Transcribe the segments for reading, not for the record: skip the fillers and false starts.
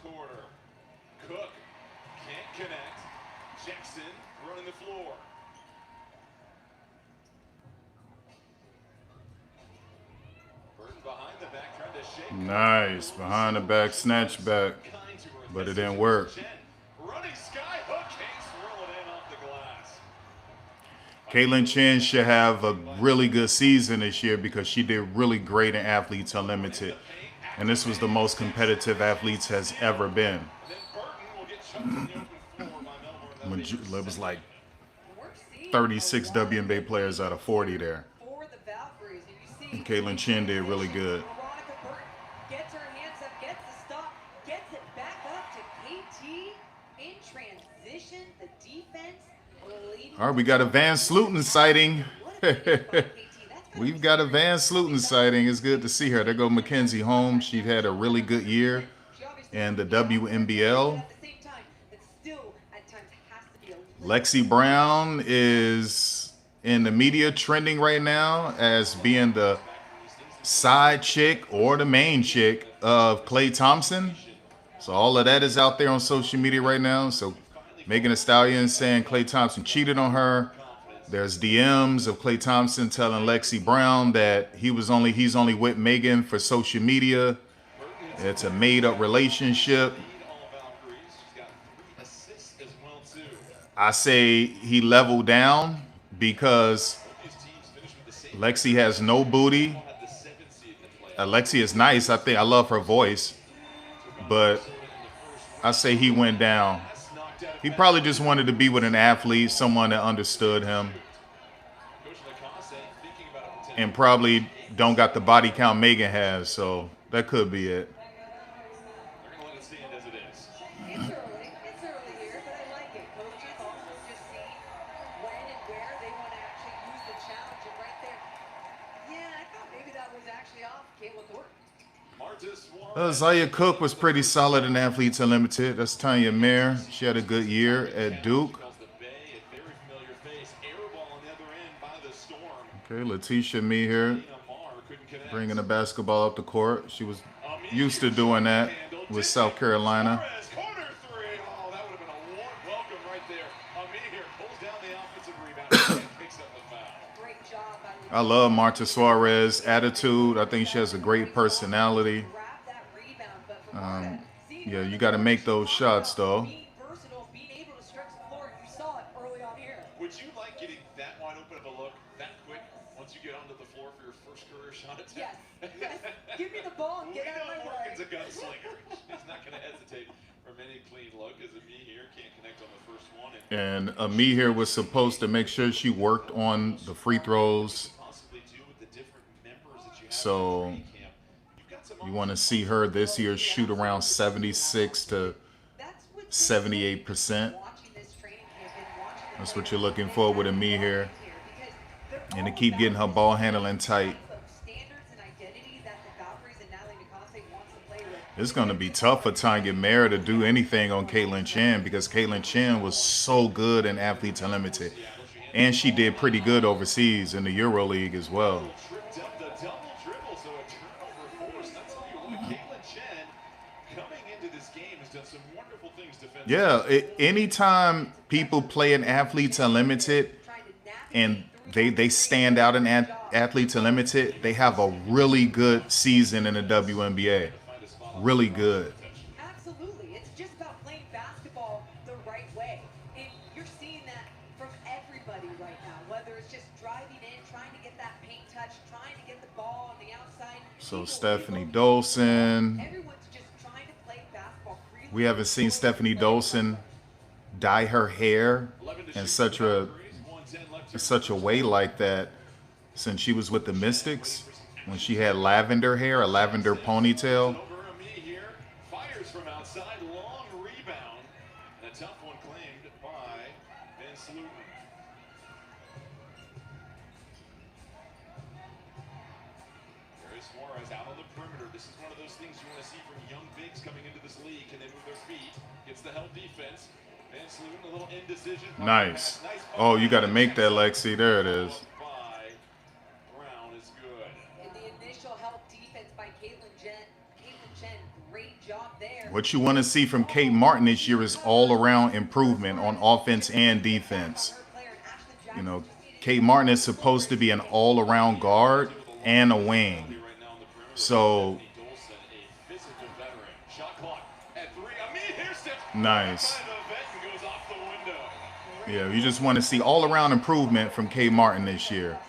quarter. Cook can't connect. Jackson running the floor. Burton behind the back trying to shake. Nice. Behind the back snatch back. But it didn't work. Running sky hook, can't swirl it in off the glass. Caitlin Chen should have a really good season this year because she did really great in Athletes Unlimited. And this was the most competitive Athletes has ever been. It was like 36 WNBA players out of 40 there. And Caitlin Chen did really good. Gets her hands up, gets the stop, gets it back up to KT in transition. The defense. All right, we got a Van Sluten sighting. We've got a Van Sluten sighting. It's good to see her. There go Mackenzie Holmes. She had a really good year in the WNBL. Lexi Brown is in the media trending right now as being the side chick or the main chick of Klay Thompson. So all of that is out there on social media right now. So Megan Thee Stallion saying Klay Thompson cheated on her. There's DMs of Klay Thompson telling Lexi Brown that he's only with Megan for social media. It's a made-up relationship. I say he leveled down because Lexi has no booty. Lexi is nice. I love her voice. But I say he went down. He probably just wanted to be with an athlete, someone that understood him. And probably don't got the body count Megan has, so that could be it. Zaya Cook was pretty solid in Athletes Unlimited. That's Tanya Mayer. She had a good year at Duke. Okay, Letitia Me here, bringing the basketball up the court. She was used to doing that with South Carolina. I love Marta Suarez's attitude. I think she has a great personality. Yeah, you got to make those shots, though. Would you like getting that wide open of a look that quick once you get onto the floor for your first career shot attempt? Yes. Yes. Give me the ball and get out of my way. Morgan's a gunslinger. He's not going to hesitate from any clean look, as Ami here can't connect on the first one. And Ami here was supposed to make sure she worked on the free throws. So you want to see her this year shoot around 76 to 78%. That's what you're looking for with Ami here. And to keep getting her ball handling tight. It's going to be tough for Tanya Mayer to do anything on Caitlin Chen because Caitlin Chen was so good in Athletes Unlimited. And she did pretty good overseas in the EuroLeague as well. Yeah, anytime people play in Athletes Unlimited and they stand out in Athletes Unlimited, they have a really good season in the WNBA. Really good. Absolutely. It's just about playing basketball the right way. And you're seeing that from everybody right now, whether it's just driving in, trying to get that paint touch, trying to get the ball on the outside. So Stephanie Dolson. Everyone's just trying to play basketball freely. We haven't seen Stephanie Dolson dye her hair in such a way like that since she was with the Mystics, when she had lavender hair, a lavender ponytail. From outside, long rebound, and a tough one claimed by Van Sluten. Suarez out on the perimeter. This is one of those things you want to see from young bigs coming into this league. Can they move their feet? Gets the help defense. Van Sluten, a little indecision. Nice. Oh, you got to make that, Lexi. There it is. Brown is good. And the initial help defense by Caitlin Chen. Great job there. What you want to see from Kate Martin this year is all-around improvement on offense and defense. You know, Kate Martin is supposed to be an all-around guard and a wing. So, nice. Yeah, you just want to see all-around improvement from Kate Martin this year.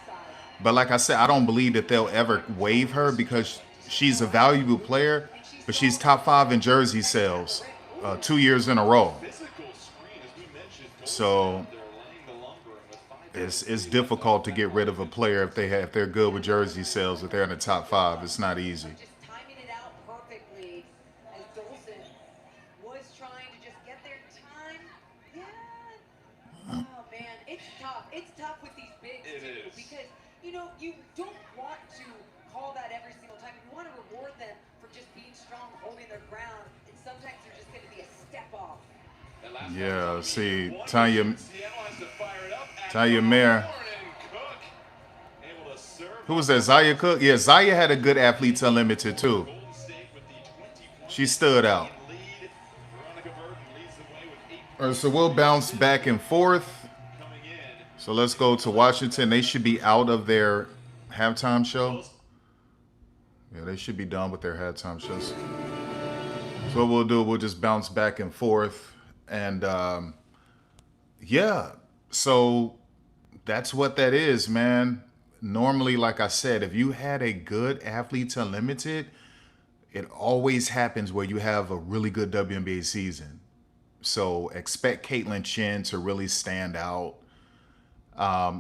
But like I said, I don't believe that they'll ever waive her because she's a valuable player, but she's top 5 in jersey sales 2 years in a row. So it's difficult to get rid of a player if they're good with jersey sales, if they're in the top 5. It's not easy. Just timing it out perfectly as Dolson was trying to just get their time. Yeah. Oh man, it's tough. It's tough with these bigs too, because you know you don't want to call that every single time. You want to reward them for just being strong, holding their ground, and sometimes they're just going to be a step off. Yeah, see, Tanya Mayer. Who was that? Zaya Cook? Yeah, Zaya had a good Athletes Unlimited too. She stood out. All right, so we'll bounce back and forth. So let's go to Washington. They should be out of their halftime show. Yeah, they should be done with their halftime shows. So what we'll do, we'll just bounce back and forth. And yeah, so that's what that is, man. Normally, like I said, if you had a good Athletes Unlimited, it always happens where you have a really good WNBA season. So expect Caitlin Chen to really stand out.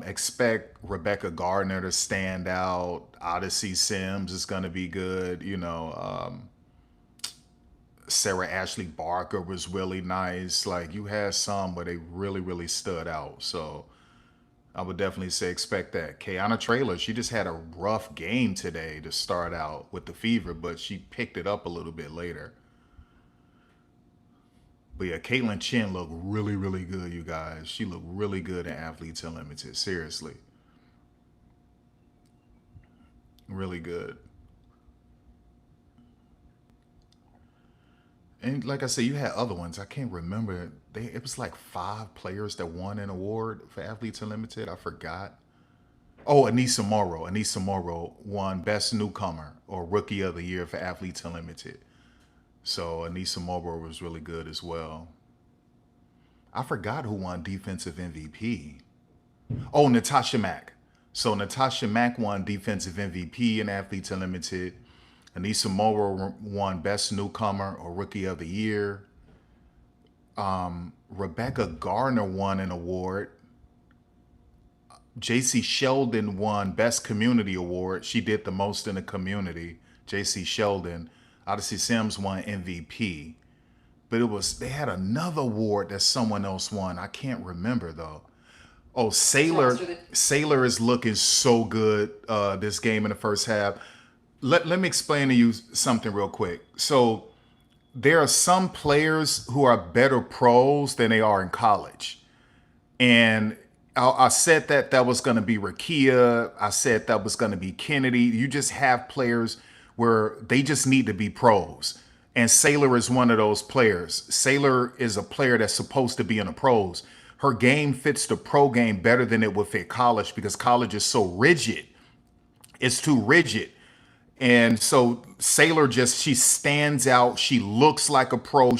Expect Rebecca Gardner to stand out. Odyssey Sims is going to be good. You know, Sarah Ashley Barker was really nice. Like, you had some where they really, really stood out. So I would definitely say expect that. Kiana Traylor, she just had a rough game today to start out with the fever, but she picked it up a little bit later. But yeah, Caitlin Chen looked really, really good, you guys. She looked really good in Athletes Unlimited. Seriously. Really good. And like I said, you had other ones. I can't remember. It was like 5 players that won an award for Athletes Unlimited. I forgot. Oh, Anissa Morrow. Anissa Morrow won Best Newcomer or Rookie of the Year for Athletes Unlimited. So Anissa Morrow was really good as well. I forgot who won Defensive MVP. Oh, Natasha Mack. So Natasha Mack won Defensive MVP in Athletes Unlimited. Anissa Morrow won Best Newcomer or Rookie of the Year. Rebecca Gardner won an award. JC Sheldon won Best Community Award. She did the most in the community. JC Sheldon. Odyssey Sims won MVP. But they had another award that someone else won. I can't remember though. Oh, Sailor is looking so good this game in the first half. Let me explain to you something real quick. So there are some players who are better pros than they are in college. And I said that was going to be Rakia. I said that was going to be Kennedy. You just have players where they just need to be pros. And Sailor is one of those players. Sailor is a player that's supposed to be in the pros. Her game fits the pro game better than it would fit college because college is so rigid. It's too rigid. And so Sailor she stands out. She looks like a pro.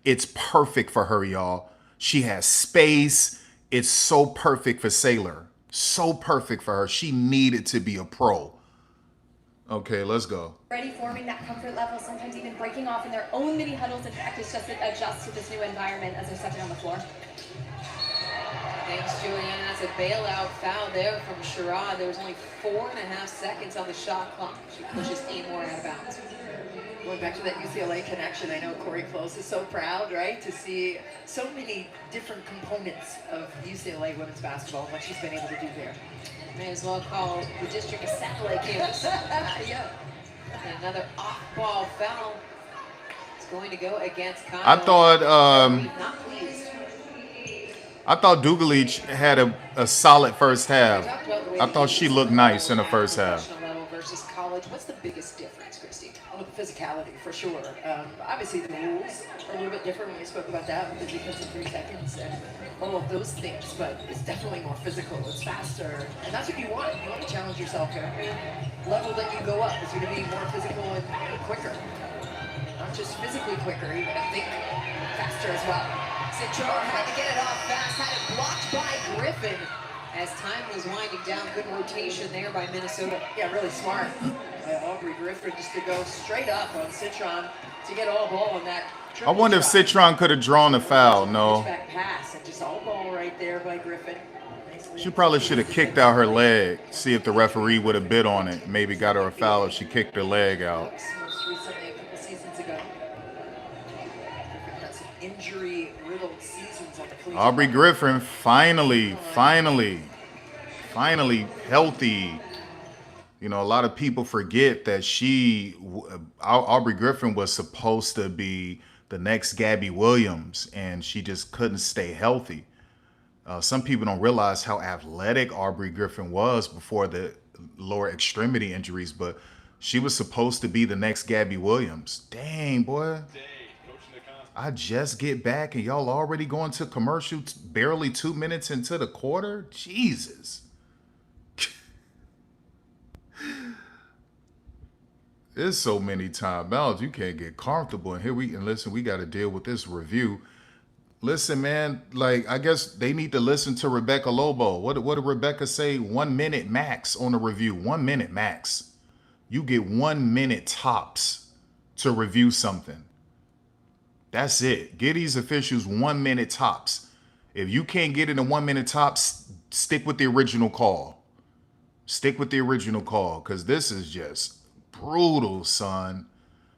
It's perfect for her, y'all. She has space. It's so perfect for Sailor. So perfect for her. She needed to be a pro. Okay, let's go. Already forming that comfort level, sometimes even breaking off in their own mini huddles in practice just to adjust to this new environment as they're stepping on the floor. Thanks, Julian. That's a bailout foul there from Sherrod. There was only 4.5 seconds on the shot clock. She pushes 8 more out of bounds. Going back to that UCLA connection, I know Corey Close is so proud, right, to see so many different components of UCLA women's basketball and what she's been able to do there. May as well call the district a satellite campus. Yeah. And another off-ball foul. It's going to go against Kyle. I thought Dugalich had a solid first half. I thought she looked nice in the first half. Level versus college. What's the biggest difference, Christy? Well, the physicality for sure. Obviously, the rules are a little bit different when we spoke about that with the defense in 3 seconds and all of those things, but it's definitely more physical. It's faster, and that's what you want. You want to challenge yourself here. Every level that you go up is going to be more physical and quicker. Not just physically quicker, even I think faster as well. Citron had to get it off fast, had it blocked by Griffin. As time was winding down, good rotation there by Minnesota. Yeah, really smart by Aubrey Griffin just to go straight up on Citron to get all ball on that. I wonder if Citron could have drawn a foul. No. Back pass and just all ball right there by Griffin. She probably should have kicked out her leg. See if the referee would have bid on it. Maybe got her a foul if she kicked her leg out. Most recently, a couple seasons ago. Griffin had some injury-riddled seasons on the collegiate Aubrey level. Griffin finally healthy. You know, a lot of people forget that Aubrey Griffin was supposed to be the next Gabby Williams, and she just couldn't stay healthy. Some people don't realize how athletic Aubrey Griffin was before the lower extremity injuries, but she was supposed to be the next Gabby Williams. Dang, boy. I just get back and y'all already going to commercial barely 2 minutes into the quarter? Jesus. There's so many timeouts. You can't get comfortable. And listen, we got to deal with this review. Listen, man, like, I guess they need to listen to Rebecca Lobo. What did Rebecca say? 1 minute max on the review. 1 minute max. You get 1 minute tops to review something. That's it. Get these officials 1 minute tops. If you can't get it in 1 minute tops, stick with the original call. Stick with the original call, because this is just brutal, son.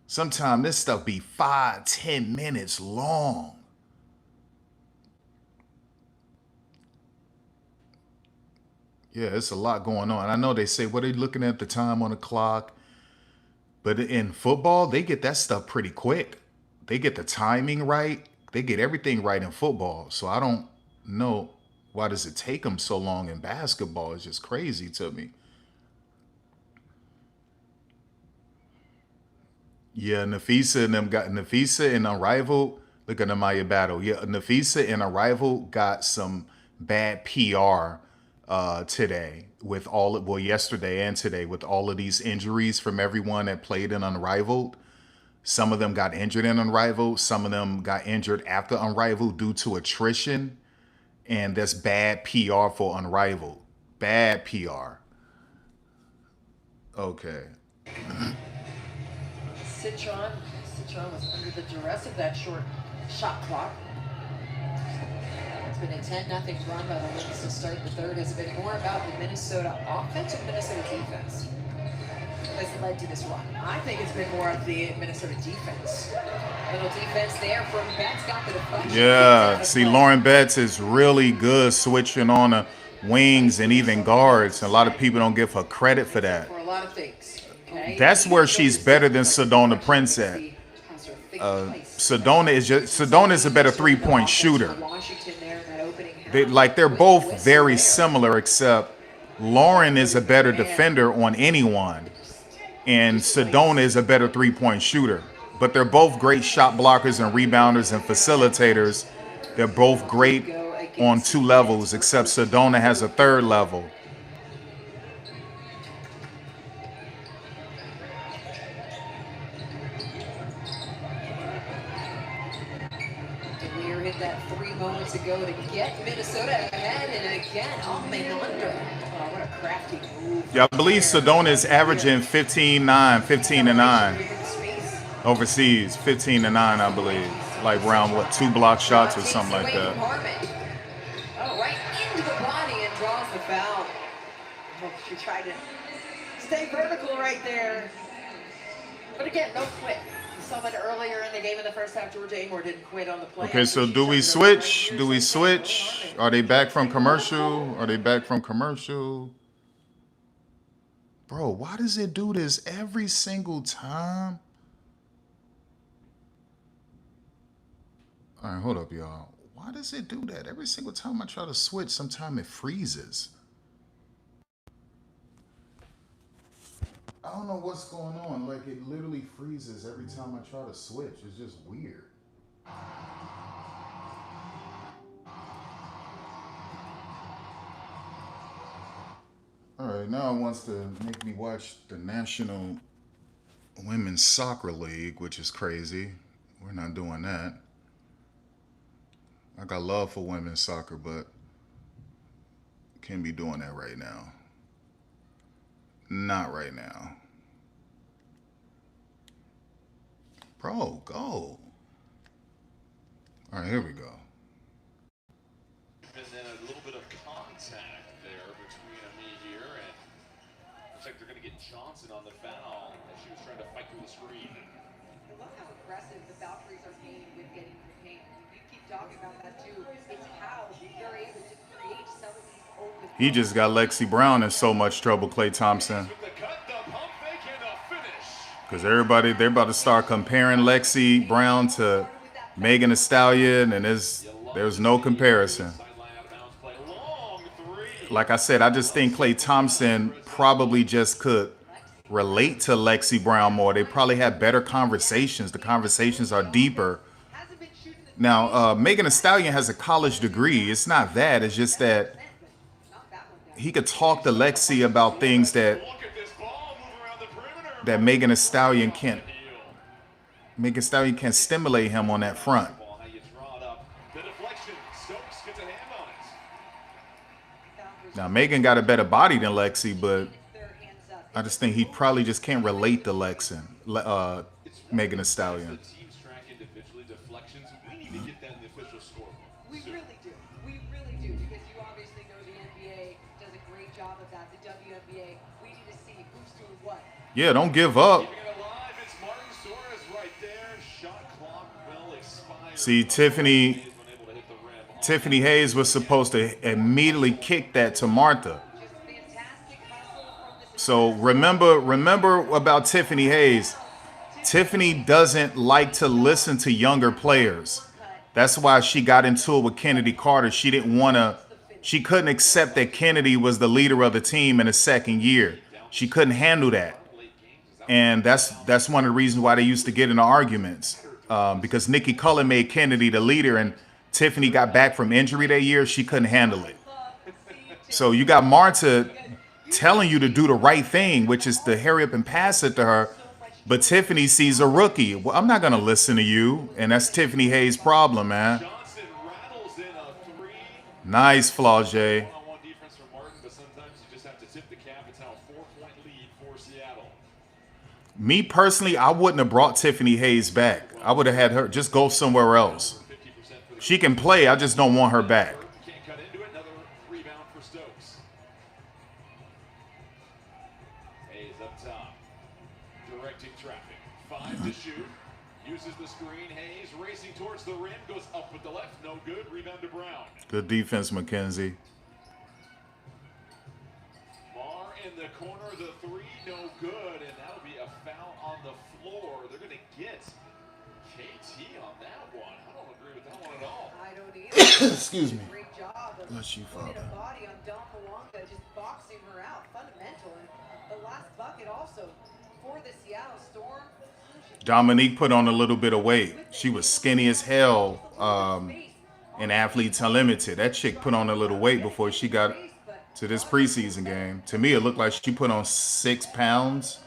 Sometimes this stuff be 5-10 minutes long. Yeah, it's a lot going on. I know they say, what are they looking at the time on the clock? But in football, they get that stuff pretty quick. They get the timing right. They get everything right in football. So I don't know, why does it take them so long in basketball? It's just crazy to me. Yeah, Nafisa and Unrivaled. Look at Amaya Battle. Yeah, Nafisa and Unrivaled got some bad PR today with yesterday and today with all of these injuries from everyone that played in Unrivaled. Some of them got injured in Unrivaled. Some of them got injured after Unrivaled due to attrition. And that's bad PR for Unrivaled. Bad PR. Okay. Citron was under the duress of that short shot clock. It's been a 10-0 run by the Lynx to start the third. Has been more about the Minnesota offense or Minnesota defense has led to this run. I think it's been more of the Minnesota defense. Little defense there from Betts, got the deflection. Yeah, see, Lauren Betts is really good switching on the wings and even guards. A lot of people don't give her credit for that. For a lot of things. Okay? That's where she's better than Sedona Prince at. Sedona is a better three-point shooter. They're both very similar, except Lauren is a better defender on anyone, and Sedona is a better three-point shooter. But they're both great shot blockers and rebounders and facilitators. They're both great on 2 levels, except Sedona has a 3rd level. DeLear hit that 3 moments ago to get Minnesota ahead, and again, MINN under. Oh, what a crafty move. Yeah, I believe Sedona is averaging 15-9 overseas. 15-9, I believe. Like around, 2 block shots or something like that. Oh, right into the body and draws the foul. Oh, she tried to stay vertical right there. But again, no quit. You saw that earlier in the game in the first half. Georgia Amor didn't quit on the play. Okay, so do we switch? Do we switch? Are they back from commercial? Bro, why does it do this every single time? All right, hold up, y'all. Why does it do that? Every single time I try to switch, sometime it freezes. I don't know what's going on. Like, it literally freezes every time I try to switch. It's just weird. All right, now it wants to make me watch the National Women's Soccer League, which is crazy. We're not doing that. I got love for women's soccer, but can't be doing that right now. Not right now. Bro, go. All right, here we go. And then a little bit of contact there between me here, and looks like they're going to get Johnson on the foul as she was trying to fight through the screen. I love how aggressive the Valkyries are being with getting the paint. You keep talking about that too. It's how they're able to create some of these open. He just got Lexi Brown in so much trouble, Klay Thompson. With the cut, the pump fake, and a finish. Because everybody, they're about to start comparing Lexi Brown to Megan Thee Stallion, and there's no comparison. Like I said, I just think Klay Thompson probably just could relate to Lexi Brown more. They probably had better conversations. The conversations are deeper. Now, Megan Thee Stallion has a college degree. It's not that. It's just that he could talk to Lexi about things that Megan Thee Stallion can't. Megan Thee Stallion can't stimulate him on that front. Now, Megan got a better body than Lexi, but I just think he probably just can't relate to Megan Thee Stallion. We really do. We really do, because you obviously know the NBA does a great job of that. The WNBA, we need to see who's doing what. Yeah, don't give up. See, Tiffany Hayes was supposed to immediately kick that to Martha. So remember about Tiffany Hayes. Tiffany doesn't like to listen to younger players. That's why she got into it with Kennedy Carter. She couldn't accept that Kennedy was the leader of the team in the second year. She couldn't handle that. And that's one of the reasons why they used to get into arguments. Because Nikki Cullen made Kennedy the leader, and Tiffany got back from injury that year. She couldn't handle it. So you got Marta telling you to do the right thing, which is to hurry up and pass it to her. But Tiffany sees a rookie. Well, I'm not going to listen to you. And that's Tiffany Hayes' problem, man. Nice, Flaugier. Me personally, I wouldn't have brought Tiffany Hayes back. I would have had her just go somewhere else. She can play. I just don't want her back. Can't cut into it. Another rebound for Stokes. Hayes up top. Directing traffic. 5 to shoot. Uses the screen. Hayes racing towards the rim. Goes up with the left. No good. Rebound to Brown. Good defense, McKenzie. Marr in the corner. The three. No good. And that'll be a foul on the floor. They're going to get KT on that one. I don't agree with that one at all. I don't either. Excuse me. Great job of Bless you, putting Father. a body on Donkalonga, just boxing her out. Fundamental. And the last bucket also for the Seattle Storm. Dominique put on a little bit of weight. She was skinny as hell in Athletes Unlimited. That chick put on a little weight before she got to this preseason game. To me, it looked like she put on 6 pounds,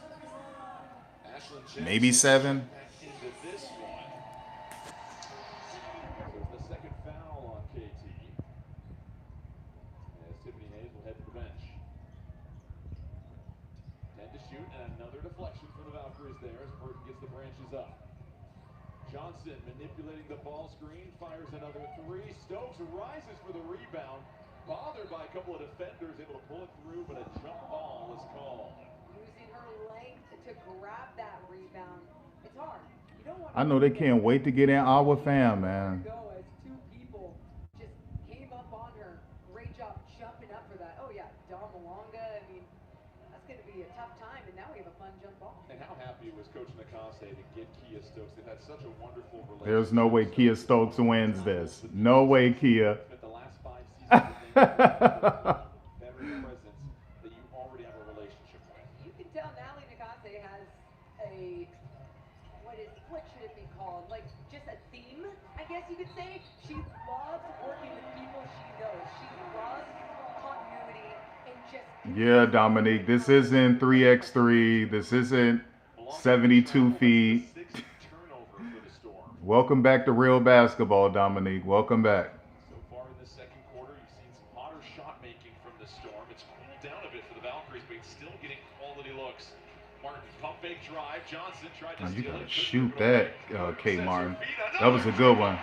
maybe 7. The second foul on KT. As Tiffany Hayes will head to the bench. 10 to shoot, and another deflection for the Valkyries there as Burton gets the branches up. Johnson manipulating the ball screen, fires another three. Stokes rises for the rebound. Bothered by a couple of defenders, able to pull it through, but a jump ball is called. Using her length to grab that rebound. It's hard. You don't want I know they can't wait to get in our fam, man. go as two people just came up on her. Great job jumping up for that. Oh yeah, Donkalonga. I mean, that's going to be a tough time, and now we have a fun jump ball. And how happy was Coach Nakase to get Kia Stokes? They've had such a wonderful relationship. There's no way Kia Stokes wins this. No way, Kia. Spent the last 5 seasons veteran presence that you already have a relationship with. You can tell Natalie Nakase guess you could say she loves working with people she knows. She loves continuity and just. Yeah, Dominique, this isn't 3x3. This isn't 72 feet. Welcome back to real basketball, Dominique. Welcome back. So far in the second quarter, you've seen some hotter shot making from the Storm. It's cooled down a bit for the Valkyries, but it's still getting quality looks. Martin, pump fake drive. Johnson tried to You steal gotta it. shoot that, Kate Martin. That was a good one.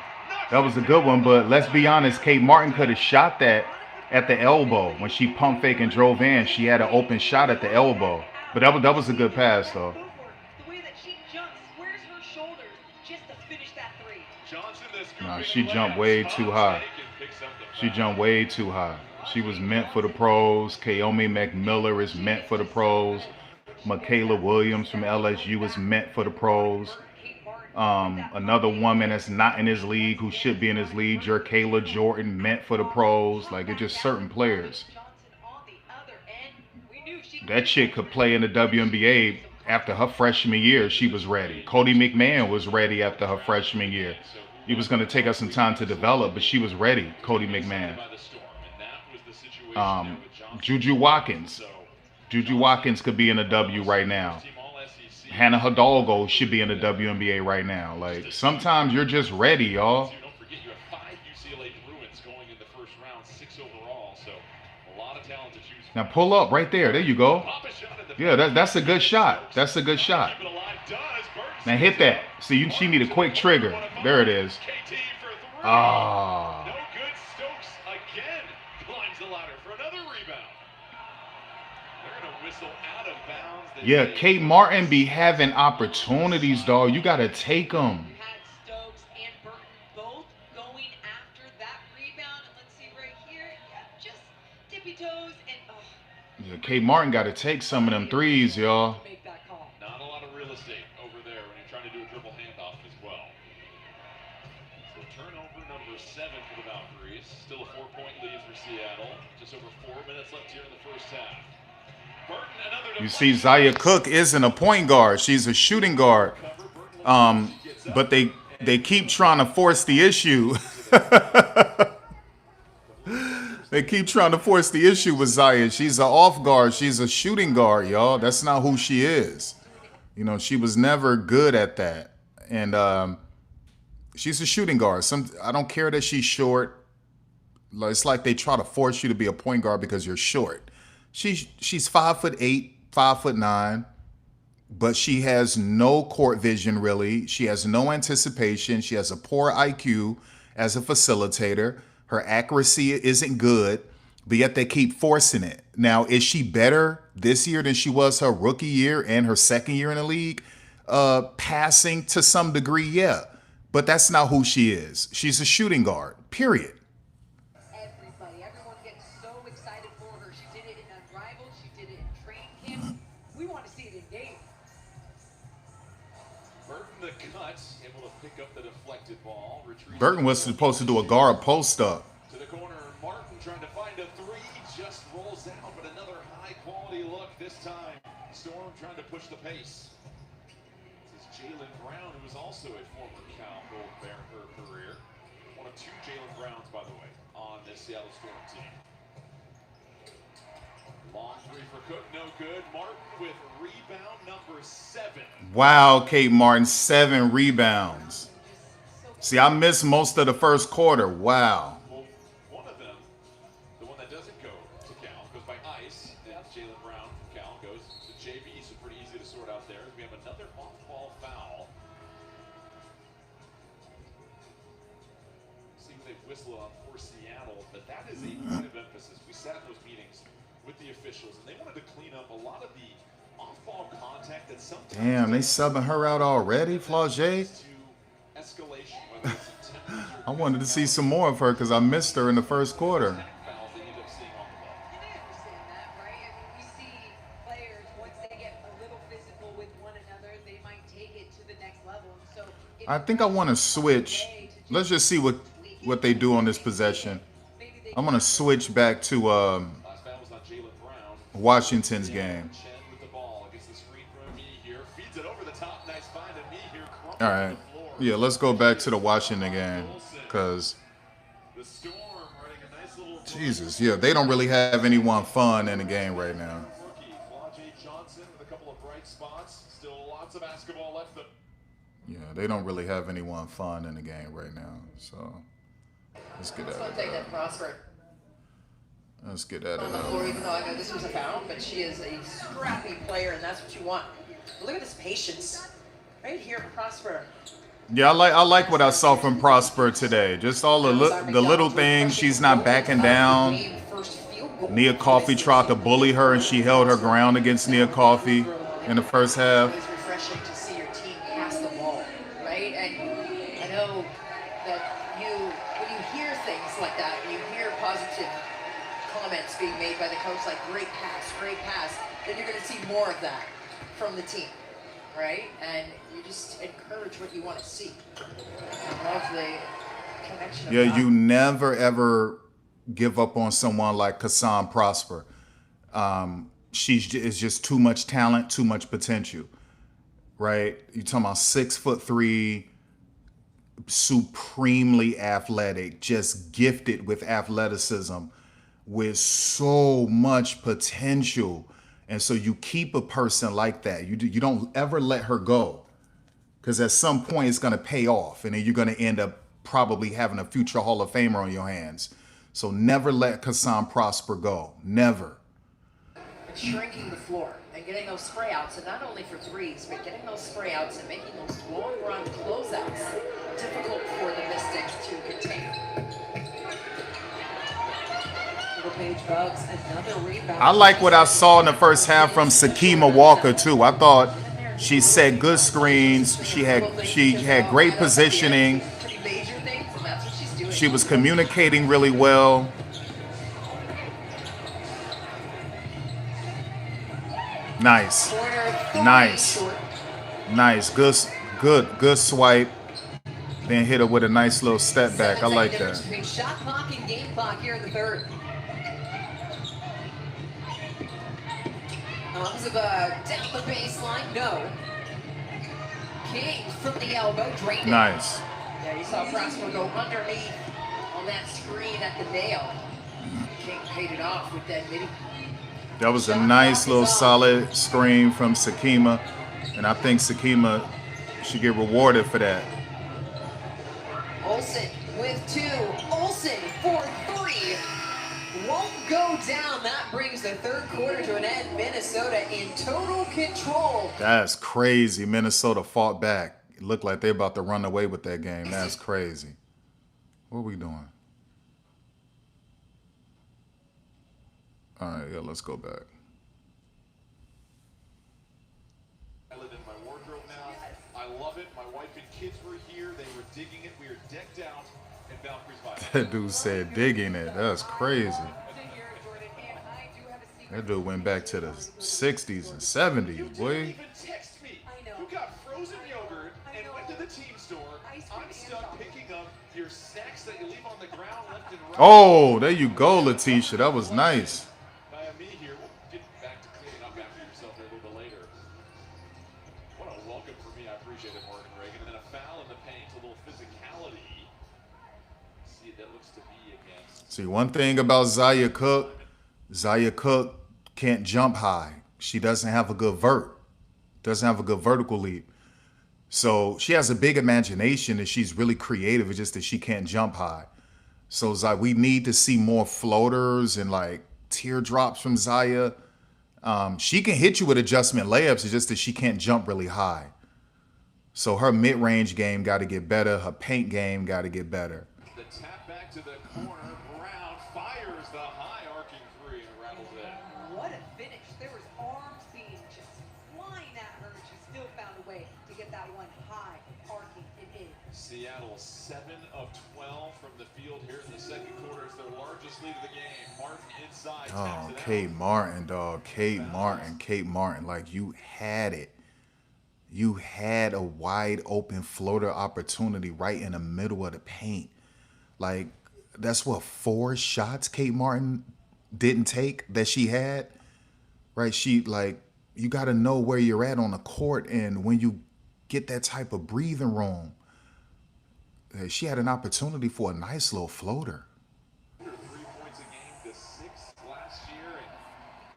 That was a good one, but let's be honest, Kate Martin could have shot that at the elbow. When she pump fake and drove in, she had an open shot at the elbow. But that was a good pass, though. The way that she jumps, squares her shoulders just to finish that three. Nah, she jumped way too high. She jumped way too high. She was meant for the pros. Kaomi McMiller is meant for the pros. Michaela Williams from LSU is meant for the pros. Another woman that's not in his league who should be in his league, Jerkayla Jordan, meant for the pros. Like, it's just certain players. That chick could play in the WNBA after her freshman year. She was ready. Cody McMahon was ready after her freshman year. He was going to take us some time to develop, but she was ready, Cody McMahon. Juju Watkins. Juju Watkins could be in a W right now. Hannah Hidalgo should be in the WNBA right now. Like, sometimes you're just ready, y'all. Now pull up right there. There you go. Yeah, that's a good shot. That's a good shot. Now hit that. See, she need a quick trigger. There it is. Ah. Yeah, Kate Martin be having opportunities, dog. You gotta take them. Stokes and Burton both going after that rebound. And let's see right here. Yeah, just tippy toes and Yeah, Kate Martin gotta take some of them threes, y'all. make that call. Not a lot of real estate over there when you're trying to do a dribble handoff as well. So turnover number 7 for the Valkyries. Still a 4-point lead for Seattle. Just over 4 minutes left here in the first half. You see, Zaya Cook isn't a point guard. She's a shooting guard. But they keep trying to force the issue. They keep trying to force the issue with Zaya. She's an off guard. She's a shooting guard, y'all. That's not who she is. You know, she was never good at that. And she's a shooting guard. I don't care that she's short. It's like they try to force you to be a point guard because you're short. She's 5'8", 5'9", but she has no court vision, really. She has no anticipation. She has a poor IQ as a facilitator. Her accuracy isn't good, but yet they keep forcing it. Now, is she better this year than she was her rookie year and her second year in the league? Passing to some degree, yeah. But that's not who she is. She's a shooting guard, period. Everyone gets so excited for her. She did it in Unrivaled. She did it in training camp. We want to see it in game. Burton the cut, able to pick up the deflected ball. Burton was supposed to do a guard post up. To the corner, Martin trying to find a three, just rolls out, but another high quality look this time. Storm trying to push the pace. This is Jaylen Brown, who is also a former Cal Gold Bear in her career. One of 2 Jaylen Browns, by the way, on this Seattle Storm team. Long three for Cook, no good. Martin with rebound number 7. Wow, Kate Martin, 7 rebounds. See, I missed most of the first quarter. Wow. Well, one of them, the one that doesn't go to Cal, goes by ice. That's Jaylen Brown from Cal, goes to JV, so pretty easy to sort out there. We have another off-ball foul. See what they whistle on for Seattle, but that is a point of emphasis. We sat in those meetings with the officials, and they wanted to clean up a lot of the off-ball contact that sometimes... Damn, they subbing her out already, Flau'jae? Escalation, whether it's I wanted to see some more of her because I missed her in the first quarter. fouls they end up seeing on the ball. And I understand that, right? I mean, we see players, once they get a little physical with one another, they might take it to the next level. And so I think I want to switch. Let's just see what they do on this possession. I'm going to switch back to Last foul was on Jaylen Brown. Washington's game. Chen with the ball against the screen from me here. Feeds it over the top. Nice find of me here. All right. Yeah, let's go back to the Washington game, because The Storm running a nice little Jesus, yeah, they don't really have anyone fun in the game right now. rookie, Flau'jae Johnson with a couple of bright spots. Still lots of basketball left. Yeah, they don't really have anyone fun in the game right now. So let's get Let's out not of take that. that Prosper Let's get out on of the floor, that. even though I know this was a foul, but she is a scrappy player, and that's what you want. But look at this patience. Right here, Prosper. Yeah, I like what I saw from Prosper today. Just all the little things. She's not backing down. Nia Coffey tried to bully her, and she held her ground against Nia Coffey in the first half. It's refreshing to see your team pass the ball, right? And I know that when you hear things like that, when you hear positive comments being made by the coach, like great pass, then you're going to see more of that from the team, right? And you just encourage what you want to see. I love the connection of Yeah, that. you never ever give up on someone like Kassan Prosper. Is just too much talent, too much potential, right? You're talking about 6'3", supremely athletic, just gifted with athleticism, with so much potential. And so you keep a person like that. You don't ever let her go, because at some point it's going to pay off, and then you're going to end up probably having a future Hall of Famer on your hands. So never let Kassan Prosper go. Never. And shrinking the floor and getting those spray outs, and not only for threes, but getting those spray outs and making those long run closeouts difficult for the Mystics to contain. Little Page Bugs, another rebound. I like what I saw in the first half from Sakima Walker too. I thought she set good screens. She had great positioning. Pretty major things, and that's what she's doing. She was communicating really well. Nice. Corner three, Nice. short. Nice. Good swipe. Then hit her with a nice little step back. I like Difference that. between shot clock and game clock here in the third. Down the baseline, no. King from the elbow, drained it. Nice. Yeah, you saw Prosper go underneath on that screen at the nail. King paid it off with that midi. That was a nice little solid screen from Sakima. And I think Sakima should get rewarded for that. Olsen with two. Olsen for three. Won't go down. That brings the third quarter to an end. Minnesota in total control. That's crazy. Minnesota fought back. It looked like they're about to run away with that game. That's crazy. What are we doing? All right, yeah, let's go back. I live in my wardrobe now. I love it. My wife and kids were here. They were digging it. We are decked out in Valkyries vinyl. That dude said digging it. That's crazy. That dude went back to the 60s and 70s, You boy. didn't even text me. I know. You got frozen yogurt I and know. went to the team store. Ice cream I'm and stuck chocolate. picking up your snacks that you leave on the ground left and right. Oh, there you go, Letitia. That was nice. Me here. We'll get back to cleaning up after yourself a little bit later. What a welcome for me. I appreciate it, Morgan Reagan. And then a foul in the paint, a little physicality. See, that looks to be against. See, one thing about Zaya Cook can't jump high. She doesn't have a good doesn't have a good vertical leap. So she has a big imagination and she's really creative. It's just that she can't jump high. So Zaya, we need to see more floaters and like teardrops from Zaya. She can hit you with adjustment layups. It's just that she can't jump really high. So her mid-range game got to get better. Her paint game got to get better. The tap back to the corner. Brown fires the high arcing three and rattles in. What a finish. There was arms being just flying at her, and she still found a way to get that one high, arcing it in. Seattle 7 of 12 from the field here in the second quarter. It's their largest lead of the game. Martin inside. Oh, taps it Kate out. Martin, dog. Kate Martin. Like, you had it. You had a wide open floater opportunity right in the middle of the paint. Like, that's what, 4 shots Kate Martin didn't take that she had, right? She, like, you got to know where you're at on the court. And when you get that type of breathing room, Hey, she had an opportunity for a nice little floater. 3 points a game to 6 last year.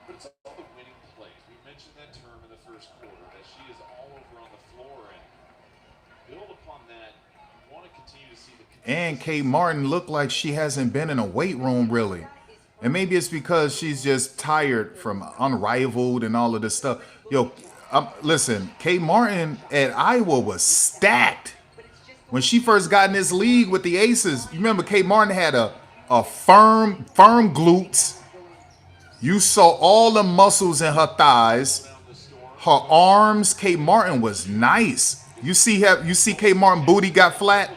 But it's all the winning plays. We mentioned that term in the first quarter, that she is all over on the floor. And build upon that. You want to continue to see the... And Kate Martin looked like she hasn't been in a weight room really. And maybe it's because she's just tired from Unrivaled and all of this stuff. Yo, listen, Kate Martin at Iowa was stacked. When she first got in this league with the Aces, you remember Kate Martin had a firm glutes. You saw all the muscles in her thighs, her arms. Kate Martin was nice. You see Kate Martin booty got flat.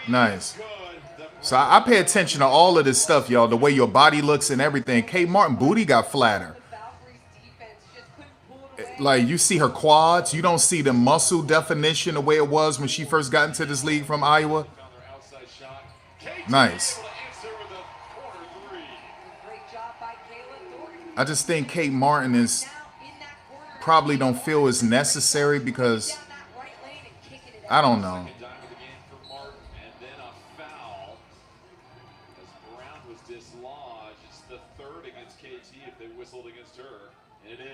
Nice. So I pay attention to all of this stuff, y'all. The way your body looks and everything. Kate Martin booty got flatter. Like, you see her quads. You don't see the muscle definition the way it was when she first got into this league from Iowa. Nice. I just think Kate Martin is probably don't feel as necessary because I don't know.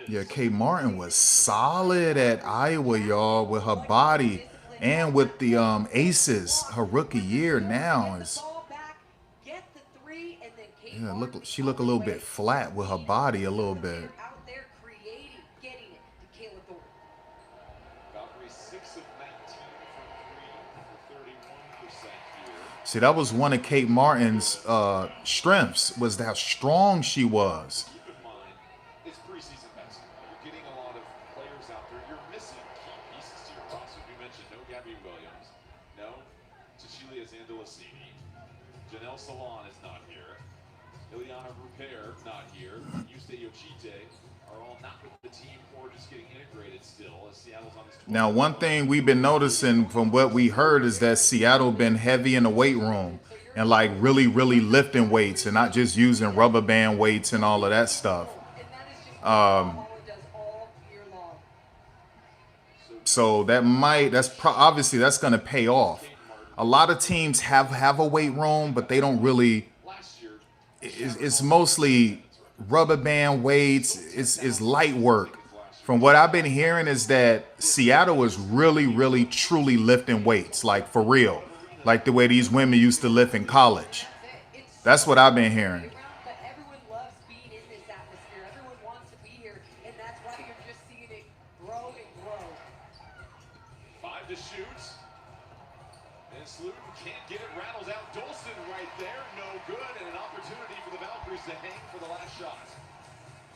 Yeah, Kate Martin was solid at Iowa, y'all, with her body and with the Aces. Her rookie year now is, yeah, she look a little bit flat with her body a little bit. See, that was one of Kate Martin's strengths, was how strong she was. It's preseason basketball. You're getting a lot of players out there. You're missing key pieces to your roster. You mentioned no Gabby Williams, no Cecilia Zandalasini. Janelle Salon is not here. Ileana Rupert not here. Yuste Yochite are all not with the team or just getting integrated still as Seattle's on this. Now, one thing we've been noticing from what we heard is that Seattle been heavy in the weight room and like really lifting weights and not just using rubber band weights and all of that stuff. So obviously that's going to pay off. A lot of teams have a weight room, but they don't really. It's mostly rubber band weights. It's light work. From what I've been hearing is that Seattle is really truly lifting weights, like for real, like the way these women used to lift in college. That's what I've been hearing. To shoot, and Sluden can't get it, rattles out Dolson right there, no good, and an opportunity for the Valkyries to hang for the last shot.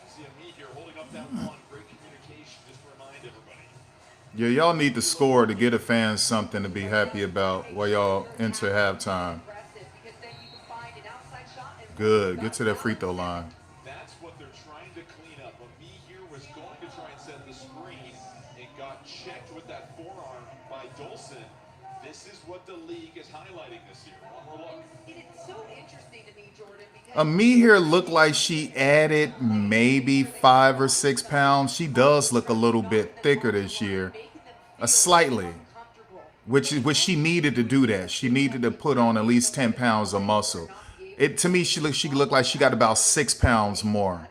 See me here holding up that one, great communication, just to remind everybody. Yeah, y'all need to score to get the fans something to be happy about while y'all enter halftime. Good, get to that free throw line. That's what they're trying to clean up. Me here was going to try and set the screen and got checked with that forearm by Dolson. This is what the league is highlighting this year. One more look. It's so interesting to me, Jordan, because Me here looked like she added maybe 5 or 6 pounds. She does look a little bit thicker this year, slightly, which she needed to do that. She needed to put on at least 10 pounds of muscle. To me, she looked like she got about 6 pounds more,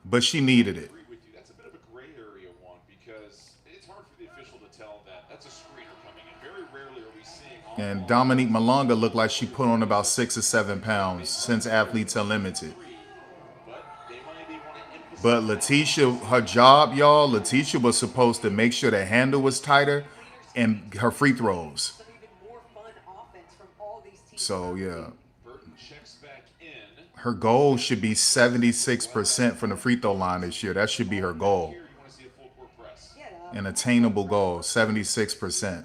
but she needed it. That's a bit of a gray area one because it's hard for the official to tell that that's a screener coming in. Very rarely are we seeing. And Dominique Malonga looked like she put on about 6 or 7 pounds since Athletes Unlimited. But Letitia, her job, y'all, Letitia was supposed to make sure the handle was tighter and her free throws. So, yeah. Her goal should be 76% from the free throw line this year. That should be her goal. An attainable goal, 76%.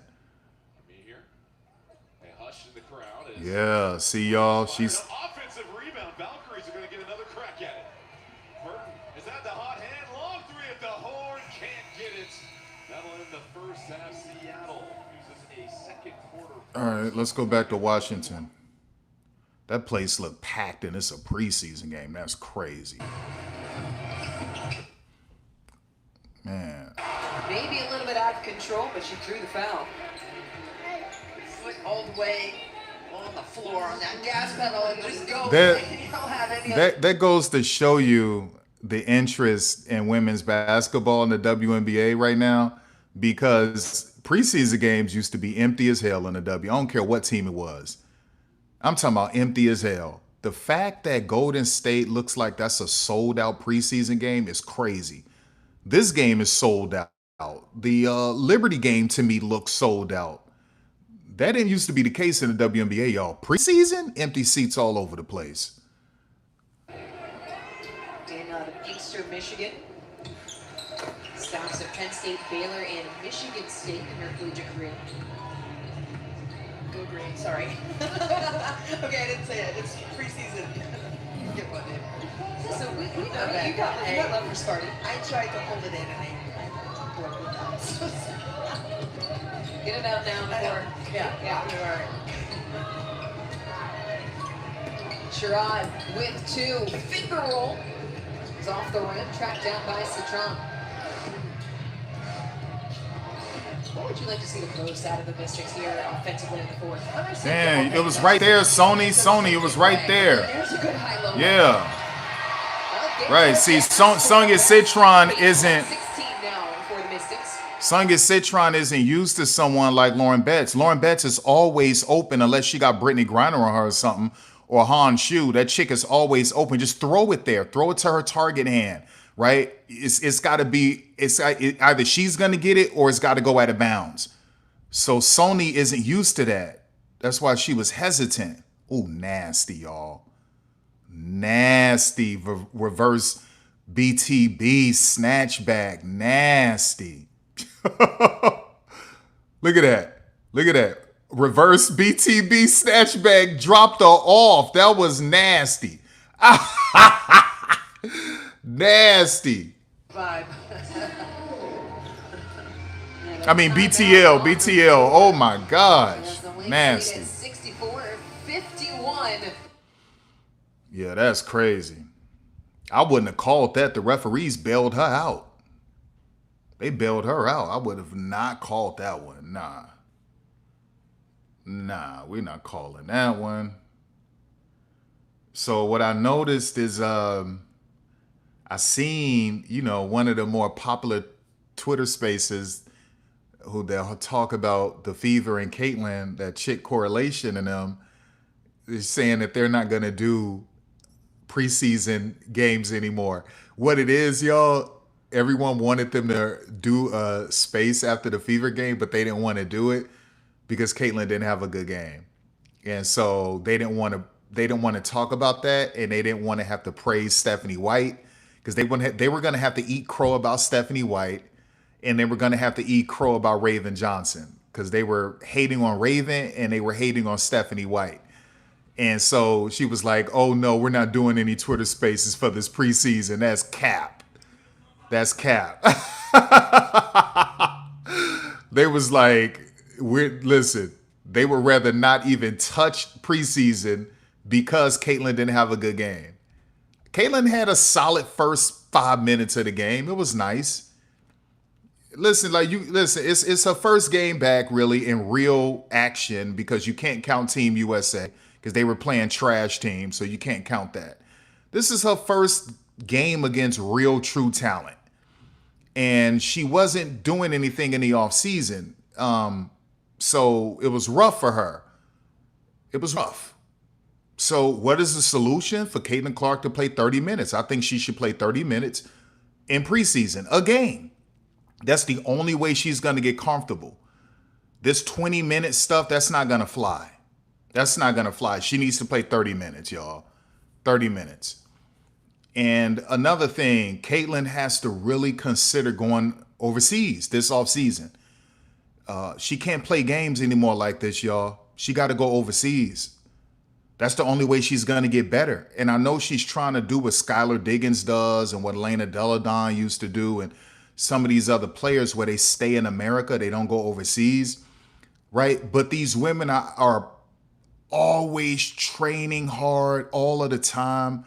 Yeah, see y'all. She's Offensive rebound. Valkyries are going to get another crack at it. Burton, is that the hot hand? Long three at the horn. Can't get it. That'll end the first half. Seattle uses a second quarter. All right, let's go back to Washington. That place looked packed and it's a preseason game. That's crazy. Man. Maybe a little bit out of control, but she drew the foul. Foot all the way on the floor on that gas pedal and just go. That- You don't have any other. That goes to show you the interest in women's basketball in the WNBA right now, because preseason games used to be empty as hell in the W. I don't care what team it was. I'm talking about empty as hell. The fact that Golden State looks like that's a sold out preseason game is crazy. This game is sold out. The Liberty game to me looks sold out. That didn't used to be the case in the WNBA, y'all. Preseason, empty seats all over the place. Daniel out of Inkster, Michigan. Stops at Penn State, Baylor, and Michigan State in her collegiate career. Go green, sorry. Okay, I didn't say it. It's preseason. Get one in. So we know Okay. you got love for Sparty. I tried to hold it in and I broke it out. Get it out now before. Yeah, you're right. Sherrod with two. Finger roll. Is off the rim, tracked down by Citron. What would you like to see the most out of the Mystics here offensively in the fourth? Man, it was right there, Sony, it was right there. There's a good high-low. Yeah. Right, see, Sonya Citron isn't... 16 now for the Mystics. Sonya Citron isn't used to someone like Lauren Betts. Lauren Betts is always open unless she got Brittany Griner on her or something, or Han Shu. That chick is always open. Just throw it there. Throw it to her target hand, right? It's got to be, either she's going to get it or it's got to go out of bounds. So Sony isn't used to that. That's why she was hesitant. Ooh, nasty, y'all. Nasty. Reverse BTB snatchback. Nasty. Look at that. Look at that. Reverse BTB snatchback dropped her off. That was nasty. Nasty. Vibe. I mean, BTL. Oh my gosh. Nasty. 64-51. Yeah, that's crazy. I wouldn't have called that. The referees bailed her out. They bailed her out. I would have not called that one. Nah, we're not calling that one. So what I noticed is I seen, one of the more popular Twitter spaces who they'll talk about the Fever and Caitlyn, that chick Correlation and them, is saying that they're not going to do preseason games anymore. What it is, y'all, everyone wanted them to do a space after the Fever game, but they didn't want to do it because Caitlyn didn't have a good game. And so they didn't want to talk about that, and they didn't want to have to praise Stephanie White, because they were going to have to eat crow about Stephanie White, and they were going to have to eat crow about Raven Johnson, because they were hating on Raven and they were hating on Stephanie White. And so she was like, oh no, we're not doing any Twitter spaces for this preseason. That's cap. That's cap. They was like, they would rather not even touch preseason because Caitlyn didn't have a good game. Caitlyn had a solid first 5 minutes of the game. It was nice. It's her first game back really in real action, because you can't count Team USA because they were playing trash teams, so you can't count that. This is her first game against real true talent. And she wasn't doing anything in the offseason. So it was rough for her. It was rough. So what is the solution for Caitlin Clark to play 30 minutes? I think she should play 30 minutes in preseason, a game. That's the only way she's going to get comfortable. This 20-minute stuff, that's not going to fly. That's not going to fly. She needs to play 30 minutes, y'all. 30 minutes. And another thing, Caitlin has to really consider going overseas this offseason. She can't play games anymore like this, y'all. She got to go overseas. That's the only way she's going to get better. And I know she's trying to do what Skylar Diggins does and what Lena Deladon used to do, and some of these other players where they stay in America, they don't go overseas, right? But these women are always training hard all of the time,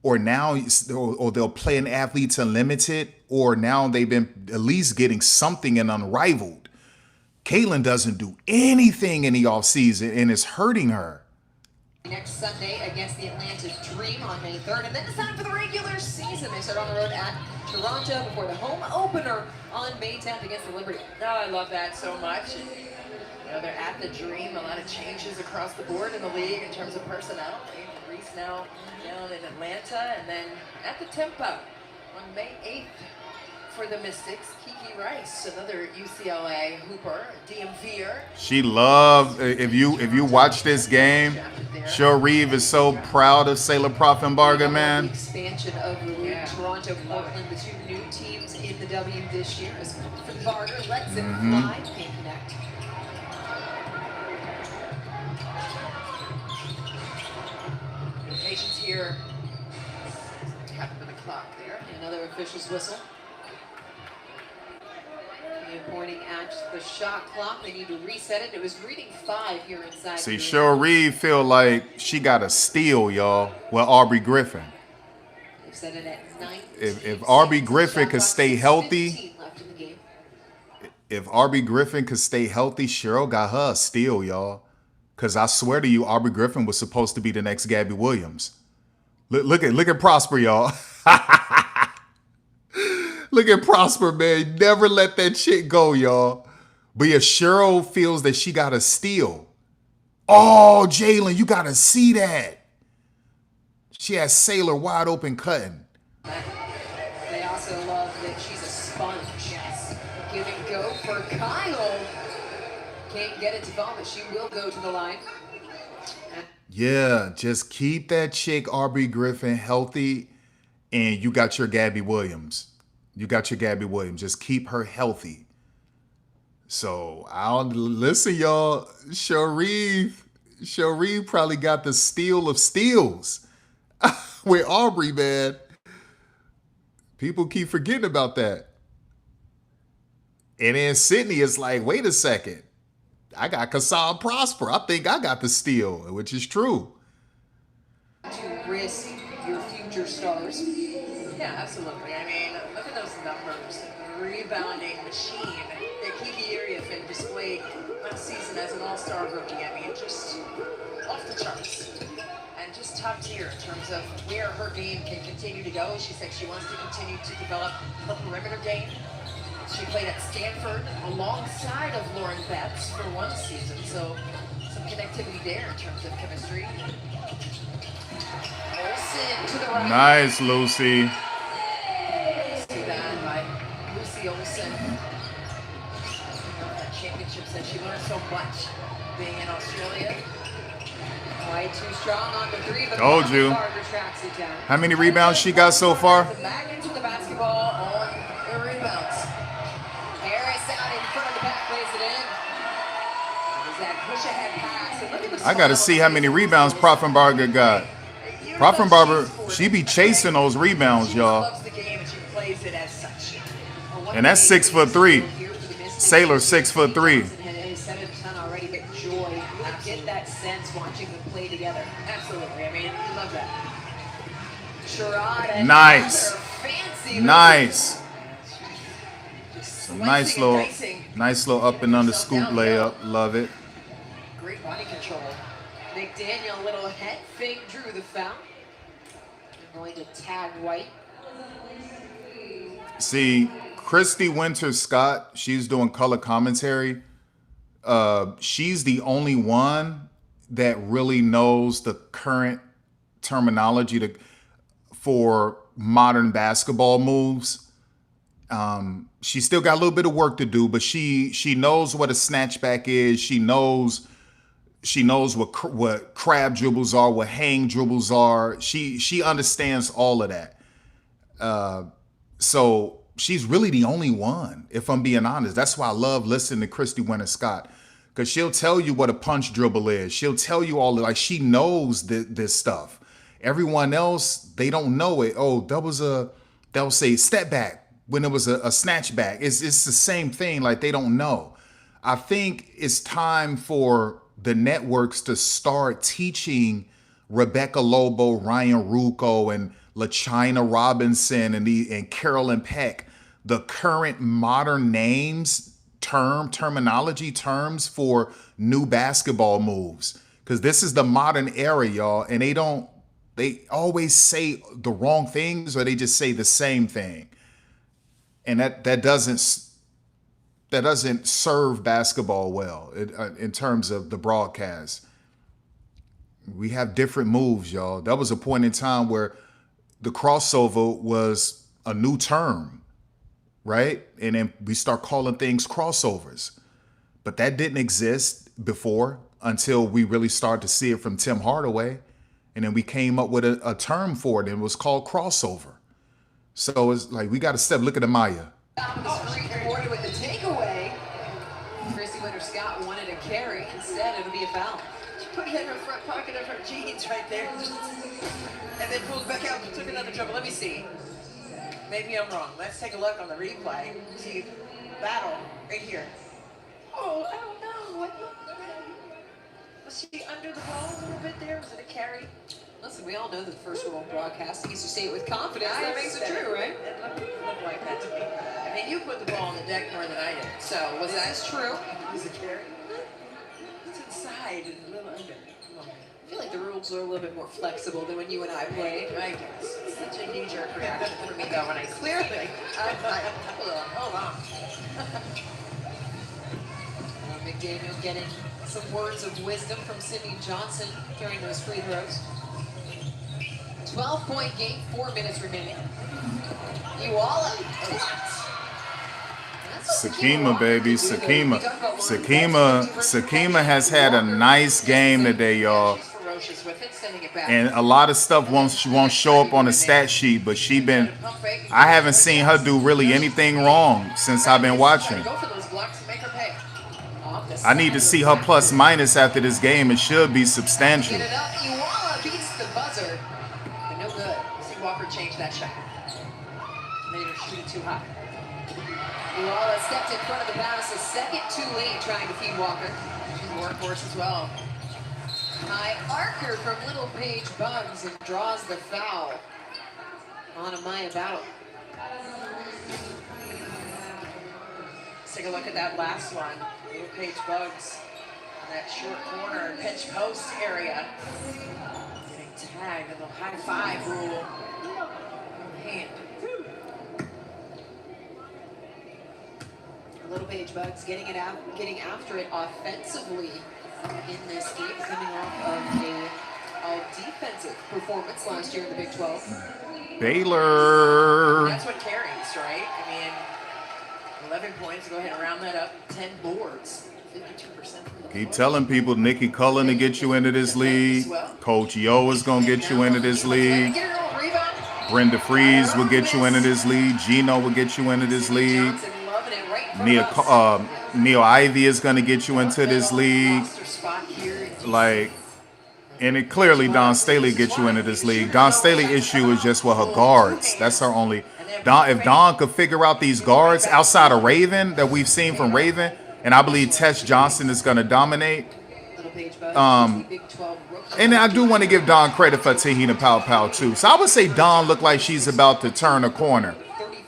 or now, or they'll play an athlete to limited, or now they've been at least getting something in Unrivaled. Caitlin doesn't do anything in the offseason, and it's hurting her. Next Sunday against the Atlanta Dream on May 3rd, and then it's time for the regular season. They start on the road at Toronto before the home opener on May 10th against the Liberty. No, I love that so much. And, you know, they're at the Dream. A lot of changes across the board in the league in terms of personnel. Reese now down in Atlanta, and then at the Tempo on May 8th for the Mystics, Kiki Rice, another UCLA hooper, DMVer. She loved, if you watch this game, Cheryl Reeve is so proud of Sailor Profenbarger, man. The expansion of the league, Toronto, Portland, the two new teams in the W this year. As Profenbarger lets it fly, can't connect. Patience here. Happened to the clock there. Another official's whistle. Pointing at the shot clock. They need to reset it. It was reading 5 here inside. See, Cheryl Reeve feel like she got a steal, y'all, with Aubrey Griffin. They've set it at 19. If Aubrey Griffin could stay healthy, Cheryl got her a steal, y'all. Because I swear to you, Aubrey Griffin was supposed to be the next Gabby Williams. Look at Prosper, y'all. Look at Prosper, man. Never let that shit go, y'all. But yeah, Cheryl feels that she got a steal. Oh, Jalen, you got to see that. She has Sailor wide open cutting. They also love that she's a sponge. Yes. Give and go for Kyle. Can't get it to fall, but she will go to the line. Yeah, just keep that chick, Aubrey Griffin, healthy, and you got your Gabby Williams. Just keep her healthy. So I'll listen, y'all. Cherie probably got the steal of steals with Aubrey, man. People keep forgetting about that. And then Sydney is like, wait a second. I got Kassan Prosper. I think I got the steal, which is true. To risk your future stars. Yeah, absolutely. I mean, look at those numbers. The rebounding machine that Kiki Iriafen displayed last season as an all-star rookie. I mean, just off the charts. And just top tier in terms of where her game can continue to go. She said she wants to continue to develop her perimeter game. She played at Stanford alongside of Lauren Betts for one season, so some connectivity there in terms of chemistry. Olsen to the right. Nice, Lucy. See that by Lucy Olsen. That championship said she learned so much being in Australia. Way too strong on the three, but Told you. tracks it down. How many rebounds she got so far? Back into the basketball on the rebounds. Harris out in front of the back, plays it in. There's that push ahead pass. And look at the I got to see how many rebounds Profenbarger got. Profenbarger, she be chasing those rebounds, y'all. Loves the game and she plays it as such. And that's 6'3". Sailor 6'3". Has said it a ton already, but joy. You get that sense watching them play together. Absolutely. I mean, you love that. Sherrod, Nice. fancy Nice. Just Nice slicing and little, dicing. nice little up and under scoop layup. Love it. Great body control. McDaniel, little head fake, drew the foul. They're going to tag White. See, Christy Winter-Scott, she's doing color commentary. She's the only one that really knows the current terminology for modern basketball moves. She still got a little bit of work to do, but she knows what a snatchback is. She knows what crab dribbles are, what hang dribbles are. She understands all of that. So she's really the only one, if I'm being honest. That's why I love listening to Christy Winter-Scott, because she'll tell you what a punch dribble is. She'll tell you all like she knows this stuff. Everyone else, they don't know it. Oh, they'll say step back when it was a snatch back. It's the same thing. Like they don't know. I think it's time for the networks to start teaching Rebecca Lobo, Ryan Ruocco, and LaChina Robinson and Carolyn Peck, the current modern names, terminology terms for new basketball moves. Because this is the modern era, y'all, and they always say the wrong things, or they just say the same thing. And that doesn't serve basketball well in terms of the broadcast. We have different moves, y'all. That was a point in time where the crossover was a new term, right? And then we start calling things crossovers. But that didn't exist before until we really started to see it from Tim Hardaway. And then we came up with a term for it, and it was called crossover. So it's like, we got to look at Amaya. Rewarded with the takeaway. Chrissy Winter-Scott wanted a carry. Instead, it'll be a foul. She put it in her front pocket of her jeans right there. And then pulled back out and took another dribble. Let me see. Maybe I'm wrong. Let's take a look on the replay. See, battle right here. Oh, I don't know. Was she under the ball a little bit there? Was it a carry? Listen, we all know that the first rule of broadcasting is to say it with confidence. That makes it true, right? It looked like that to me. I mean, you put the ball on the deck more than I did. So, Was that true? was it carry? It's inside and a little under. Come on. I feel like the rules are a little bit more flexible than when you and I played. I guess. It's such a knee-jerk reaction for me, though, when I clearly, I'm like, hold on. McDaniel getting some words of wisdom from Sydney Johnson during those free throws. 12-point game, 4 minutes remaining. Uwala. Sakima, baby. Sakima has had a nice game today, y'all. And a lot of stuff won't show up on the stat sheet, but I haven't seen her do really anything wrong since I've been watching. I need to see her plus minus after this game. It should be substantial. Uwala beats the buzzer, but no good. See Walker change that shot. Made her shoot it too high. Uwala stepped in front of the pass, a second too late trying to feed Walker. She's a workhorse as well. High archer from Little Page Bugs and draws the foul on Amaya Battle. Let's take a look at that last one. Little Page Bugs on that short corner, pinch post area. Getting tagged in the high five rule. Hand. Little Page Bugs getting after it offensively in this game, coming off of a defensive performance last year in the Big 12. Baylor. That's what carries, right? I mean, 11 points, go ahead and round that up. 10 boards, 52% from the Keep telling people Nikki Cullen to get you into this league. Coach Yo is going to get you into this league. Brenda Freeze will get you into this league. Gino will get you into this league. Neil Ivy is going to get you into this league. And it clearly Dawn Staley gets you into this league. Dawn Staley issue is just with her guards. That's her only. If Dawn could figure out these guards outside of Raven that we've seen from Raven, and I believe Tess Johnson is going to dominate. And I do want to give Dawn credit for Tahina Pow Pow too. So I would say Dawn looked like she's about to turn a corner.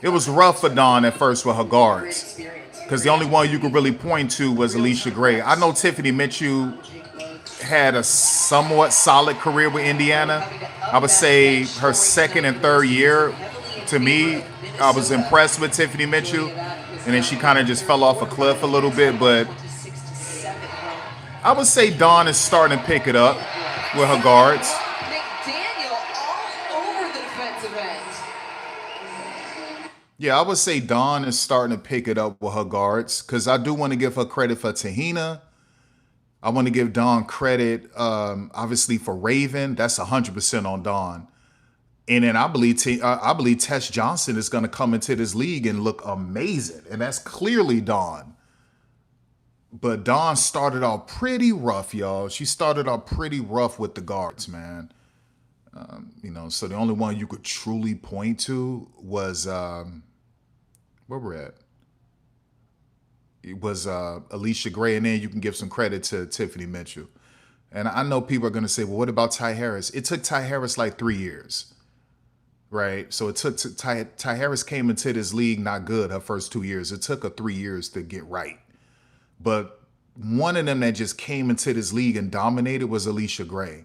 It was rough for Dawn at first with her guards, because the only one you could really point to was Alicia Gray. I know Tiffany Mitchell had a somewhat solid career with Indiana. I would say her second and third year, to me, I was impressed with Tiffany Mitchell. And then she kind of just fell off a cliff a little bit. But I would say Dawn is starting to pick it up with her guards. McDaniel all over the defensive end. Yeah, I would say Dawn is starting to pick it up with her guards, because I do want to give her credit for Tahina. I want to give Dawn credit, obviously, for Raven. That's 100% on Dawn. And then I believe Tess Johnson is going to come into this league and look amazing. And that's clearly Dawn. But Dawn started off pretty rough, y'all. She started off pretty rough with the guards, man. So the only one you could truly point to was, where we're at. It was Alicia Gray, and then you can give some credit to Tiffany Mitchell. And I know people are going to say, well, what about Ty Harris? It took Ty Harris like 3 years. right? So it took Ty Harris came into this league not good her first 2 years. It took her 3 years to get right. But one of them that just came into this league and dominated was Alicia Gray.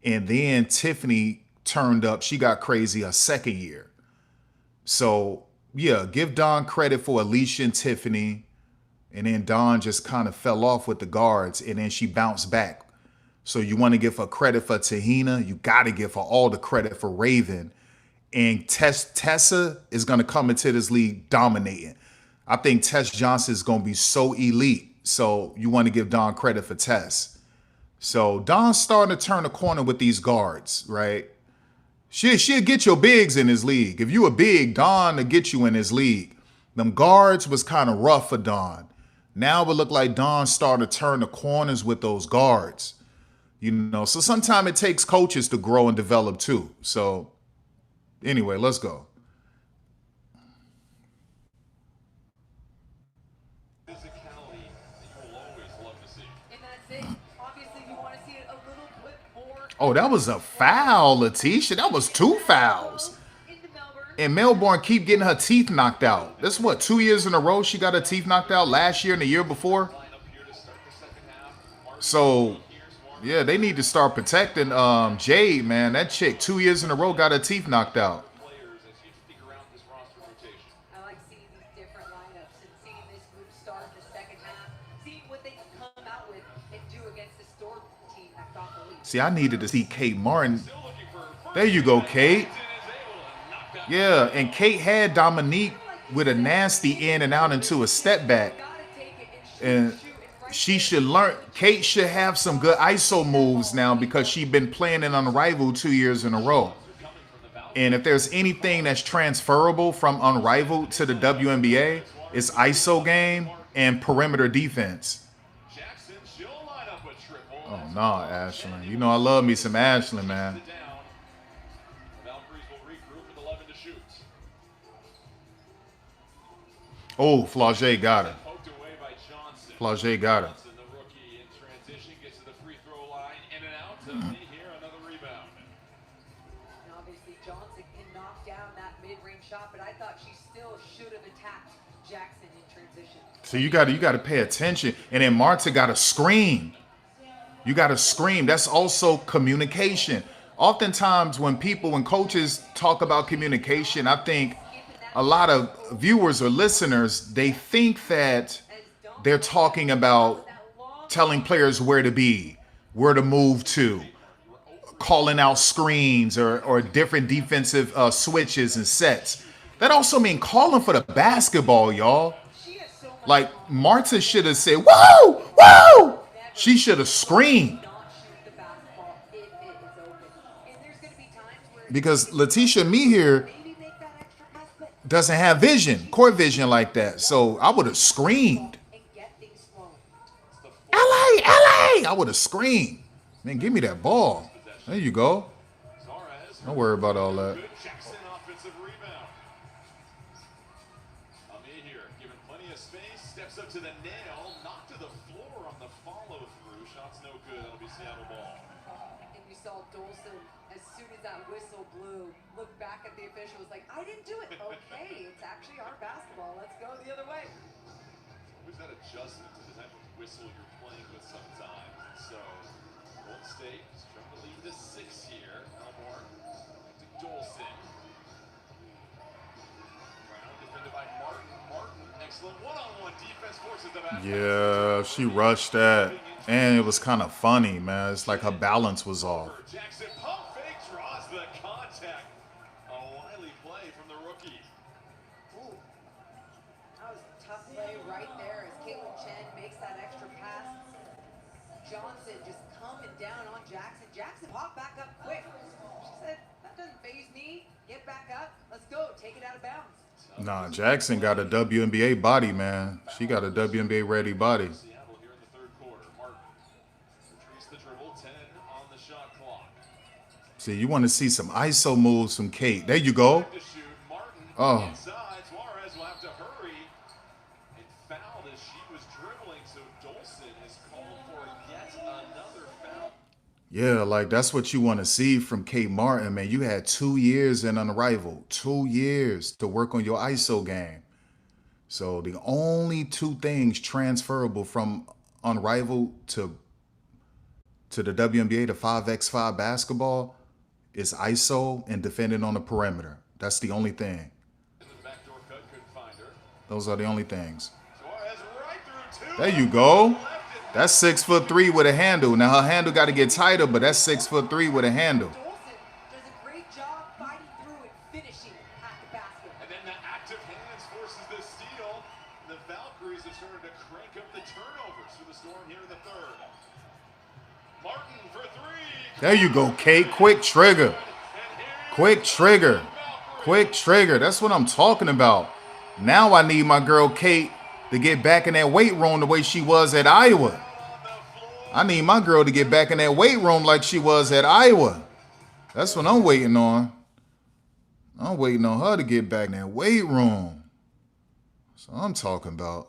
And then Tiffany turned up. She got crazy her second year. So, yeah, give Dawn credit for Alicia and Tiffany. And then Dawn just kind of fell off with the guards. And then she bounced back. So you want to give her credit for Tahina. You got to give her all the credit for Raven. And Tessa is going to come into this league dominating. I think Tess Johnson is going to be so elite. So you want to give Dawn credit for Tess. So Dawn's starting to turn the corner with these guards, right? She'll get your bigs in this league. If you a big, Dawn will get you in this league. Them guards was kind of rough for Dawn. Now it look like Dawn starting to turn the corners with those guards. You know, so sometimes it takes coaches to grow and develop too. So anyway, let's go. Oh, that was a foul, Letitia. That was 2 fouls. And Melbourne keep getting her teeth knocked out. This is what, 2 years in a row she got her teeth knocked out? Last year and the year before? So, yeah, they need to start protecting Jade, man. That chick 2 years in a row got her teeth knocked out. I like seeing these different lineups and seeing this group start the second half, seeing what they can come out with and do against the Storm team that got the lead. See, I needed to see Kate Martin. There you go, Kate. Yeah, and Kate had Dominique with a nasty in and out into a step back. And she should learn. Kate should have some good ISO moves now because she's been playing in Unrivaled 2 years in a row. And if there's anything that's transferable from Unrivaled to the WNBA, it's ISO game and perimeter defense. Oh, no, Ashlyn. You know I love me some Ashlyn, man. Oh, Flau'jae got her. Flau'jae got her. Obviously, Johnson can knock down that mid-range shot, but I thought she still should have attacked Jackson in transition. So you got to pay attention. And then Marta got to scream. You got to scream. That's also communication. Oftentimes when coaches talk about communication, I think a lot of viewers or listeners, they think that they're talking about telling players where to be, where to move to, calling out screens or different defensive switches and sets. That also means calling for the basketball, y'all. Like Marta should have said, "Whoa, whoa!" She should have screamed. Because Letitia Me here doesn't have court vision like that. So I would have screamed. LA, LA! I would have screamed. Man, give me that ball. There you go. Don't worry about all that. Steps up to the nail, knocked to the floor on the follow through. Shot's no good. That'll be Seattle ball. And you saw Dolson, as soon as that whistle blew, look back at the official, was like, I didn't do it. Okay, it's actually our basketball. Let's go the other way. Who's that adjustment to the type of whistle you're playing with sometimes? And so, Golden State is trying to lead to 6 here. Melbourne to Dolson. Brown defended by Martin. Excellent one-on-one defense, forces the basket. Yeah, she rushed that. And it was kind of funny, man. It's like her balance was off. Jackson pump fake, draws the contact. A wily play from the rookie. Ooh, that was a tough play right there as Caitlin Chen makes that extra pass. Johnson just coming down on Jackson. Jackson hop back up quick. She said, that doesn't faze me. Get back up. Let's go. Take it out of bounds. Nah, Jackson got a WNBA body, man. She got a WNBA ready body. Seattle here in the third quarter. Martin retrieves the dribble, 10 on the shot clock. See, you want to see some ISO moves from Kate. There you go. Oh. Inside, Suarez will have to hurry and fouled as she was dribbling, so Dolson is called for yet another foul. Yeah, like that's what you want to see from Kate Martin, man. You had 2 years in Unrivaled, 2 years to work on your ISO game. So the only two things transferable from Unrivaled to the WNBA to 5x5 basketball is ISO and defending on the perimeter. That's the only thing. The backdoor cut couldn't find her. Those are the only things. Suarez right through two. There you go. That's 6'3" with a handle. Now her handle got to get tighter, but that's 6'3" with a handle. Dawson does a great job fighting through and finishing at the basket. And then the active hands forces the steal. The Valkyries have started to crank up the turnovers for the Storm here in the third. Martin for three. There you go, Kate. Quick trigger. Quick trigger. Quick trigger. That's what I'm talking about. Now I need my girl Kate to get back in that weight room the way she was at Iowa. I need my girl to get back in that weight room like she was at Iowa. That's what I'm waiting on. I'm waiting on her to get back in that weight room. That's what I'm talking about.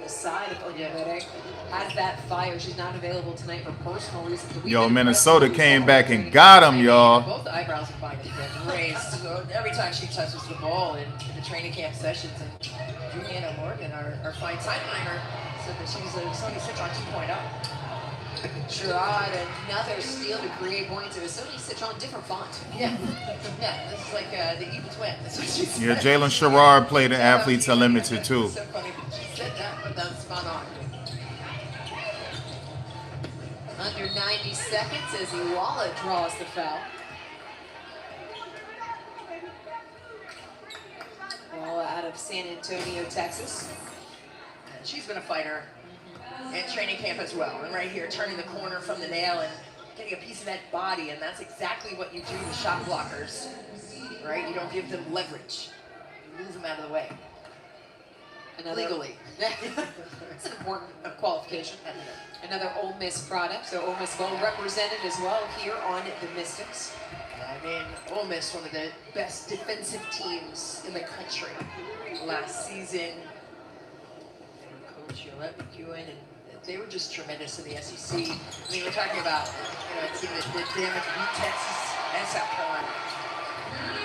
Side of Olympic has that fire. She's not available tonight for personal reasons. Yo, Minnesota came back and got him, y'all. Both eyebrows are fine raised. So every time she touches the ball in the training camp sessions, and Juliana Morgan, our fine sideliner, said that she's a Sony 6 on 2.0. Gerard, another steal to create points. It was Sony Citron, different font. Yeah, yeah. This is like the evil twin. That's what she said. Yeah, Jalen Sherrard played in Athletes Unlimited too. So funny. She said that, but that was spot on. Under 90 seconds as Iwala draws the foul. Ball out of San Antonio, Texas. She's been a fighter in training camp as well. And right here, turning the corner from the nail and getting a piece of that body. And that's exactly what you do with shot blockers, right? You don't give them leverage. You move them out of the way. Legally. It's an important qualification. Another Ole Miss product, so Ole Miss well represented as well here on the Mystics. I mean, Ole Miss, one of the best defensive teams in the country last season. Coach Yolette McEwen, and they were just tremendous in the SEC. I mean, we're talking about a team that did damage beat Texas and South Carolina.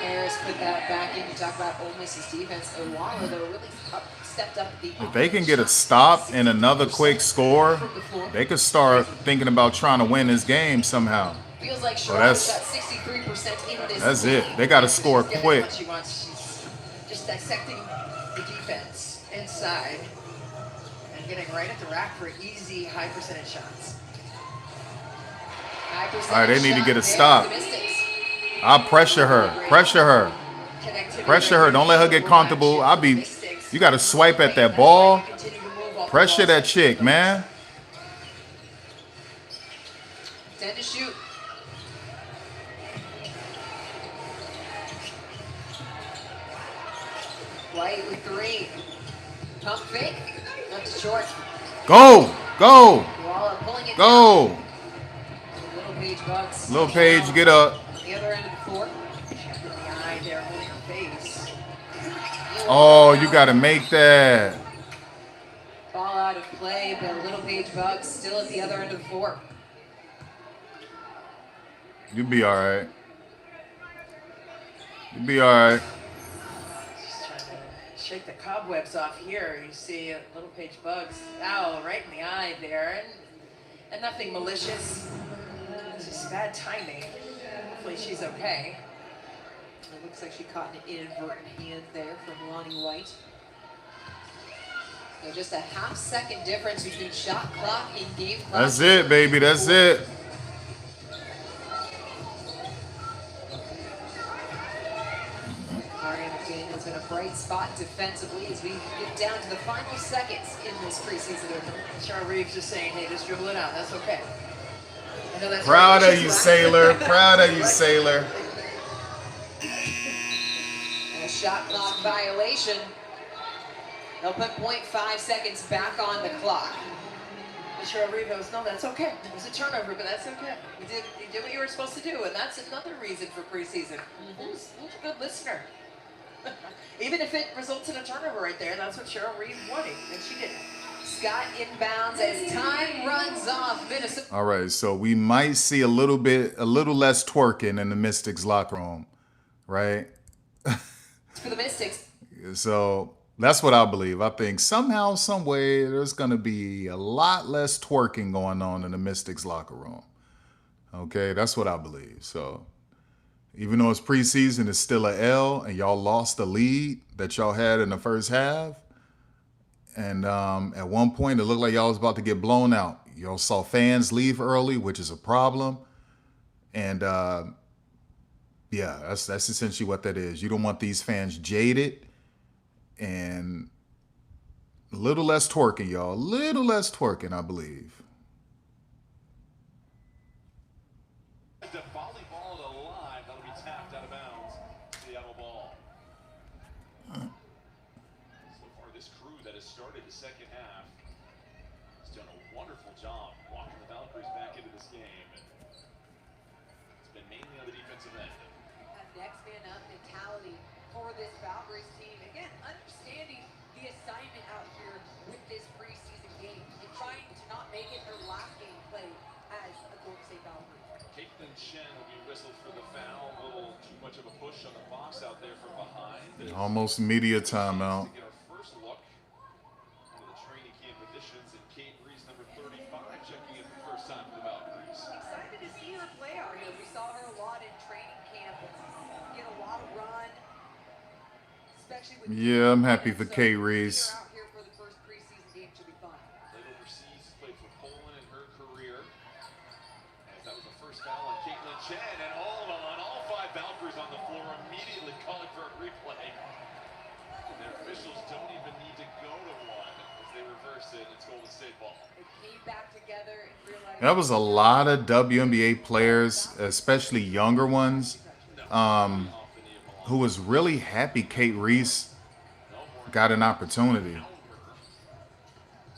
Harris put that back in. You talk about Ole Miss's defense. Iwala, though, really stepped up the If they can get a stop and another quick score, they could start thinking about trying to win this game somehow. Feels like So that's- got 63% in this That's game. it. They got to score quick. She wants, she's just dissecting the defense inside and getting right at the rack for easy, high percentage shots. High percentage All right, they need to shot get a there stop. for the Mystics. I'll pressure her. Pressure her. Connectivity Pressure her. Don't let her get comfortable. You got to swipe at that ball. Pressure that chick, man. 10 to shoot. White with 3. Pump fake. Up to short. Go. Go. Iwala pulling it Go. down. Little Page Bucks. Little Page, get up. On the other end of the floor. In the eye there, holding her face. Oh, you got to make that. Ball out of play, but Little Page Bucks still at the other end of the floor. You'll be all right. You'll be all right. Just trying to shake the cobwebs off here. You see Little Page Bugs, ow, right in the eye there. And nothing malicious. It's just bad timing. Hopefully she's okay. It looks like she caught an inadvertent hand there from Lonnie White. So just a half-second difference between shot clock and game clock. That's it, baby. That's it. Maria McCain has been a bright spot defensively as we get down to the final seconds in this preseason opener. Char Reeves just saying, hey, just dribble it out. That's okay. I know that's Proud right. of you, Sailor. Proud of you, Sailor. And a shot clock violation. They'll put 0.5 seconds back on the clock. Char Reeves goes, no, that's okay. It was a turnover, but that's okay. You did what you were supposed to do, and that's another reason for preseason. Who's a good listener? Even if it results in a turnover right there, that's what Cheryl Reeves wanted, and she did. Scott inbounds as time runs off. Minnesota. All right, so we might see a little less twerking in the Mystics locker room, right? For the Mystics. So that's what I believe. I think somehow, some way, there's going to be a lot less twerking going on in the Mystics locker room. Okay, that's what I believe. So even though it's preseason, it's still a L, and y'all lost the lead that y'all had in the first half. And at one point, it looked like y'all was about to get blown out. Y'all saw fans leave early, which is a problem. And yeah, that's essentially what that is. You don't want these fans jaded. And a little less twerking, y'all. A little less twerking, I believe. The volleyball to the line. That'll be tapped out of bounds. Seattle ball. So far, this crew that has started the second half has done a wonderful job walking the Valkyries back into this game. It's been mainly on the defensive end. A next man up mentality for this Valkyries team. Again, understanding the assignment out here with this preseason game and trying to not make it their last game played as a Golden State Valkyrie. Caitlin Chen will be whistled for the foul. A little too much of a push on the box out there from behind. Almost media timeout. To get our first look into the training camp additions, and Kate Reese, number 35, checking in for the first time for the Valkyries. Excited to see her play out here. We saw her a lot in training camp. Get a lot of run. Especially with Yeah, I'm happy for Kate Reese. out here for the first preseason game should be fun. Played overseas, played for Poland in her career. As that was the first foul on Caitlin Chen, and all five Valkyries on the floor immediately calling for a replay. And their officials don't even need to go to one as they reverse it. It's Golden State ball. They came back together and realized That was a lot of WNBA players, especially younger ones, who was really happy Kate Reese got an opportunity.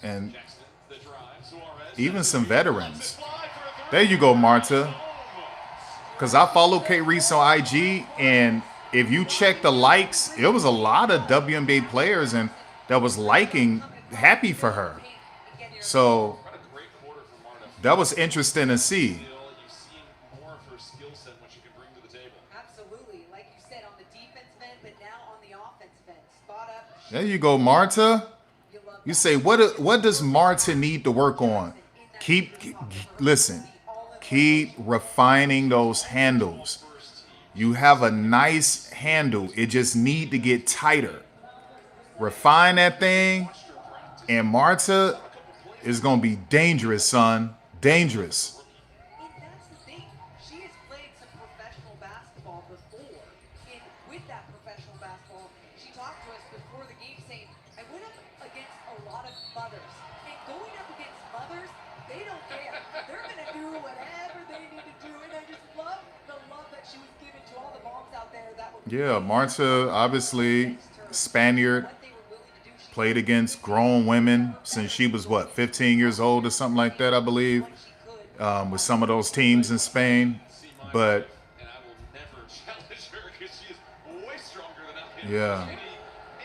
And even some veterans. There you go, Marta. Because I follow Kate Reese on IG, and if you check the likes, it was a lot of WNBA players and that was liking, happy for her. So that was interesting to see. You've seen more of her skill set, what she can bring to the table. absolutely, like you said, on the defensive end, but now on the offensive end. Spot up. There you go, Marta. You love You say, what does Marta need to work on? Listen, keep refining those handles. You have a nice handle. It just need to get tighter. Refine that thing, and Marta is going to be dangerous, son. Dangerous. And that's the thing. She has played some professional basketball before. And with that professional basketball, she talked to us before the game saying, I went up against a lot of mothers. And going up against mothers, they don't care. They're going to do whatever they need to do. And I just love the love that she was giving to all the moms out there that were Yeah, Marta, obviously, Spaniard, played against grown women since she was, what, 15 years old or something like that, I believe, with some of those teams in Spain. But, And I will never challenge her because she is way stronger than I am. yeah,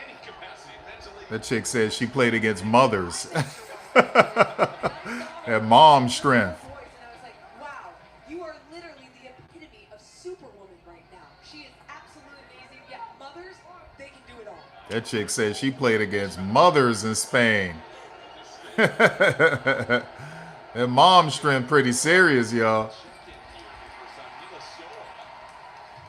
Any capacity, mentally. that chick said she played against mothers. That mom strength. voice, and I was like, wow, you are literally the epitome of superwoman right now. She is absolutely amazing. Yeah, mothers, they can do it all. That chick said she played against mothers in Spain. That mom strength pretty serious, y'all.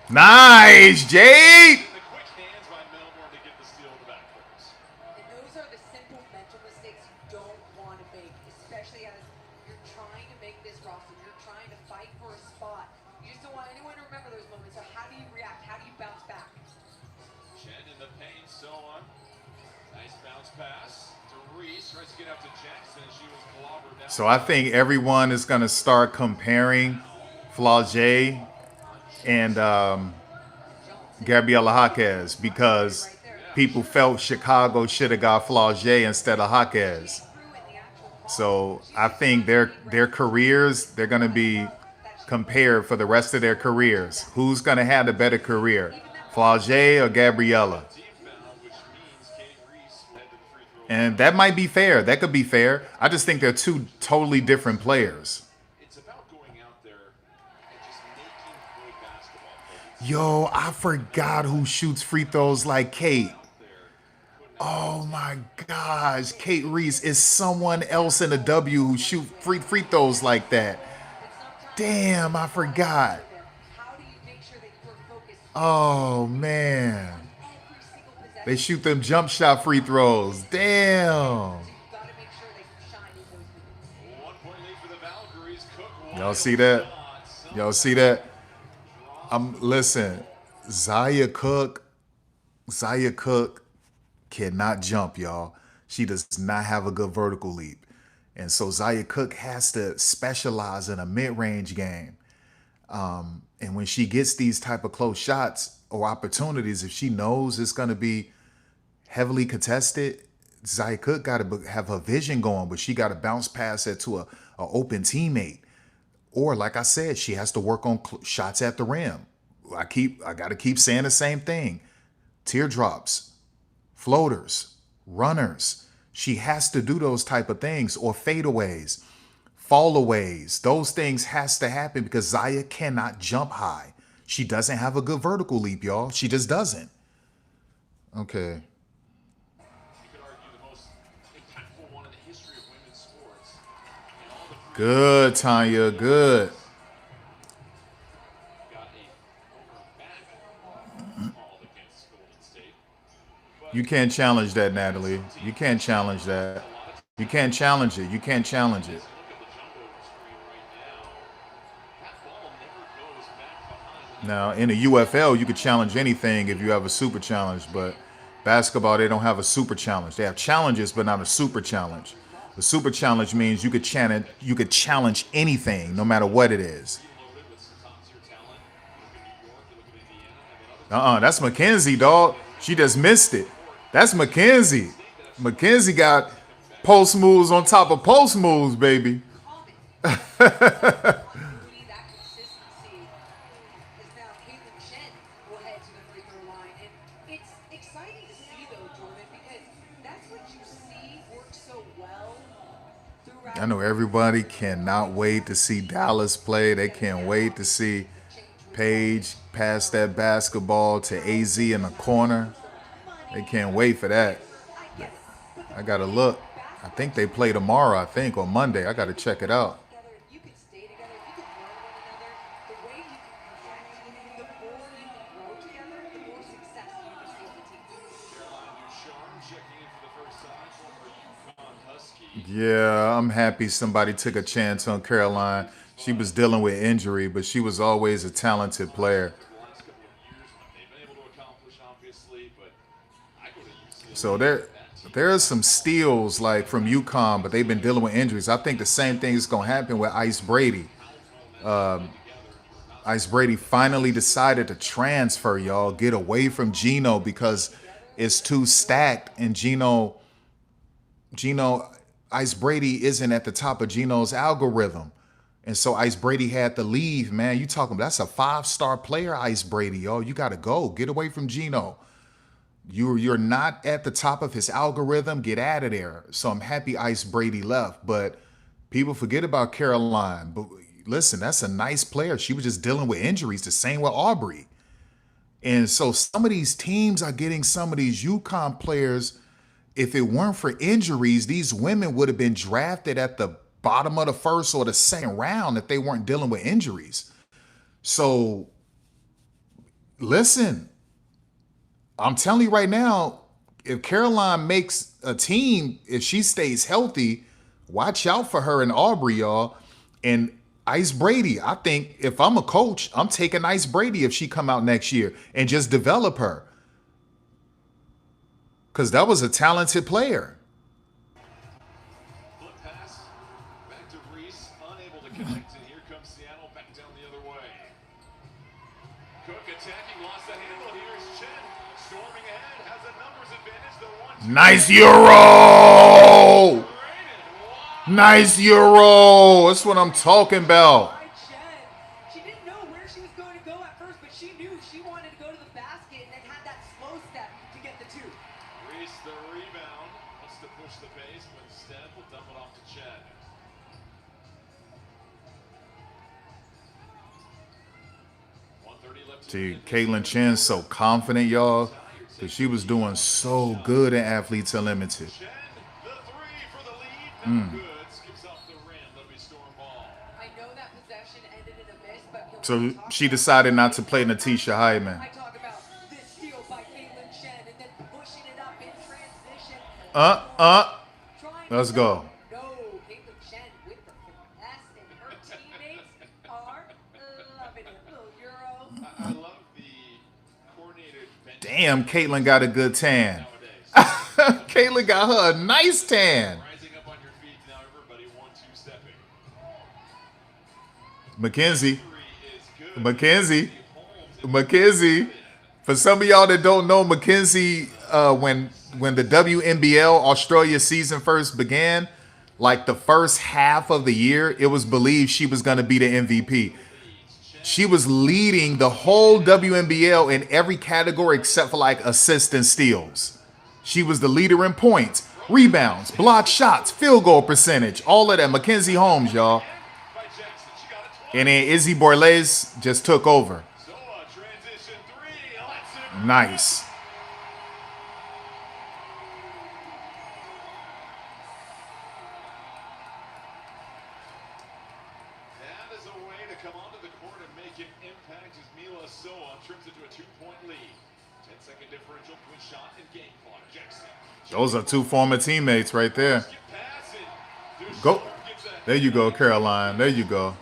Nice, Jade. The quick hands by Melbourne to get the steal of the backcourts. And those are the simple mental mistakes you don't want to make, especially as you're trying to make this roster. You're trying to fight for a spot. You just don't want anyone to remember those moments. So how do you react? How do you bounce back? Chen in the paint, so on. Nice bounce pass to Reese. Tries to get out to Jackson. She was clobbered down. So I think everyone is going to start comparing Flau'jae and Gabriela Jaquez because people felt Chicago should have got Flau'jae instead of Jaquez. So I think their careers, they're going to be compared for the rest of their careers. Who's going to have the better career, Flau'jae or Gabriela? And that might be fair. That could be fair. I just think they're two totally different players. It's about going out there and just making great basketball plays. Yo, I forgot who shoots free throws like Kate. Oh my gosh. Kate Reese is someone else in the W who shoot free throws like that. Damn, I forgot. How do you make sure that you're focused Oh man. every single possession? They shoot them jump shot free throws. Damn. You've got to make sure they shine in those moments. 1 point lead for the Valkyries. Cook Y'all see that? Y'all see that? Listen, Zaya Cook cannot jump, y'all. She does not have a good vertical leap. And so Zaya Cook has to specialize in a mid-range game. And when she gets these type of close shots or opportunities, if she knows it's going to be heavily contested, Zaya Cook got to have her vision going, but she got to bounce past it to a open teammate. Or like I said, she has to work on shots at the rim. I got to keep saying the same thing. Teardrops, floaters, runners. She has to do those type of things, or fadeaways, fallaways. Those things has to happen because Zaya cannot jump high. She doesn't have a good vertical leap, y'all. She just doesn't. Okay. You could argue the most impactful one in the history of women's sports. And all the Good, Tanya. Good. got a over back call against Golden State. You can't challenge that, Natalie. You can't challenge that. You can't challenge it. You can't challenge it. Look at the jump over screen right now. That ball never goes back behind. Now, in the UFL, you could challenge anything if you have a super challenge, but basketball, they don't have a super challenge. They have challenges, but not a super challenge. The super challenge means you could challenge anything, no matter what it is. Loaded with some top-tier talent. You look at New York, you look at Indiana, and then other That's Mackenzie, dog. She just missed it. That's Mackenzie. Mackenzie got post moves on top of post moves, baby. That consistency is now Caitlin Chen will head to the free throw line. And it's exciting to see, though, Jordan, because that's what you see work so well throughout. I know everybody cannot wait to see Dallas play. They can't wait to see Paige pass that basketball to AZ in the corner. They can't wait for that. I got to look. I think they play tomorrow, or Monday. I got to check it out. You can stay together, you can learn one another. The way you can connect, the more you can grow together, the more success you can see on the team. Caroline Ducharme checking in for the first time, former UConn Husky. Yeah, I'm happy somebody took a chance on Caroline. She was dealing with injury, but she was always a talented player. The last couple of years, what they've been able to accomplish, obviously, but I go to UCLA. So there's some steals like from UConn, but they've been dealing with injuries. I think the same thing is going to happen with Ice Brady. Ice Brady finally decided to transfer, y'all, get away from Gino because it's too stacked, and Ice Brady isn't at the top of Gino's algorithm. And so Ice Brady had to leave, man. You talking about, that's a 5-star player, Ice Brady, y'all. You got to go. Get away from Gino. You're not at the top of his algorithm. Get out of there. So I'm happy Ice Brady left. But people forget about Caroline. But listen, that's a nice player. She was just dealing with injuries. The same with Aubrey. And so some of these teams are getting some of these UConn players. If it weren't for injuries, these women would have been drafted at the bottom of the first or the second round if they weren't dealing with injuries. So listen, I'm telling you right now, if Caroline makes a team, if she stays healthy, watch out for her and Aubrey, y'all. And Ice Brady, I think if I'm a coach, I'm taking Ice Brady if she come out next year and just develop her. Because that was a talented player. Flip pass, back to Reese, unable to connect, and here comes Seattle back down the other way. Cook attacking, lost the handle, here's Chen, storming ahead, has a numbers advantage, the 1-2. Nice Euro! Nice Euro! That's what I'm talking about. She didn't know where she was going to go at first, but she knew she wanted to go to the basket and then had that slow step to get the two. Reese the rebound, let's to push the pace, but instead will dump it off to Chen. See, Caitlin Chen's so confident, y'all, because she was doing so good in Athletes Unlimited. Chen, the three for the lead. No good. Skips off the rim. That'll be storm ball. I know that possession ended in a miss, but So she decided not to play Natisha Hyman. I talk about this steal by Caitlin Chen and then pushing it up in transition. Let's go. No, Caitlin Chen with the finesse, and her teammates are loving it. Little Euro. I love the coordinated bench. Damn, Caitlin got a good tan. Nowadays. Caitlin got her a nice tan. Rising up on your feet now, everybody 1-2 stepping. Mackenzie. Three is good. Mackenzie. For some of y'all that don't know, Mackenzie, when the WNBL Australia season first began, like the first half of the year, it was believed she was going to be the MVP. She was leading the whole WNBL in every category except for like assists and steals. She was the leader in points, rebounds, blocked shots, field goal percentage, all of that. Mackenzie Holmes, y'all. By Jackson, she got it And then Izzy Borles just took over. So a transition three. Lets it Nice. That is a way to come onto the court and make an impact as Mila Soa trims it to a 2-point lead. 10-second differential between shot and game clock. Jackson. Those are two former teammates right there. Skip pass it. Go. There you go, Caroline. There you go.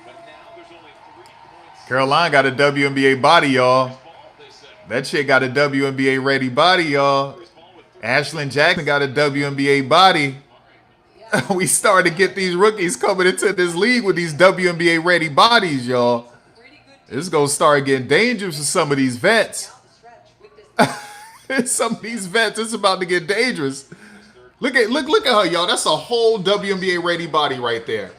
But now there's only 3 points. Caroline got a WNBA body, y'all. Ball, they say. That chick got a WNBA ready body, y'all. Ball with 3 Ashlyn Jackson got a WNBA body. We started to get these rookies coming into this league with these WNBA ready bodies, y'all. Pretty good It's gonna start getting dangerous for some of these vets. down the stretch with this. Some of these vets, it's about to get dangerous. Look at her, y'all. That's a whole WNBA ready body right there. Coach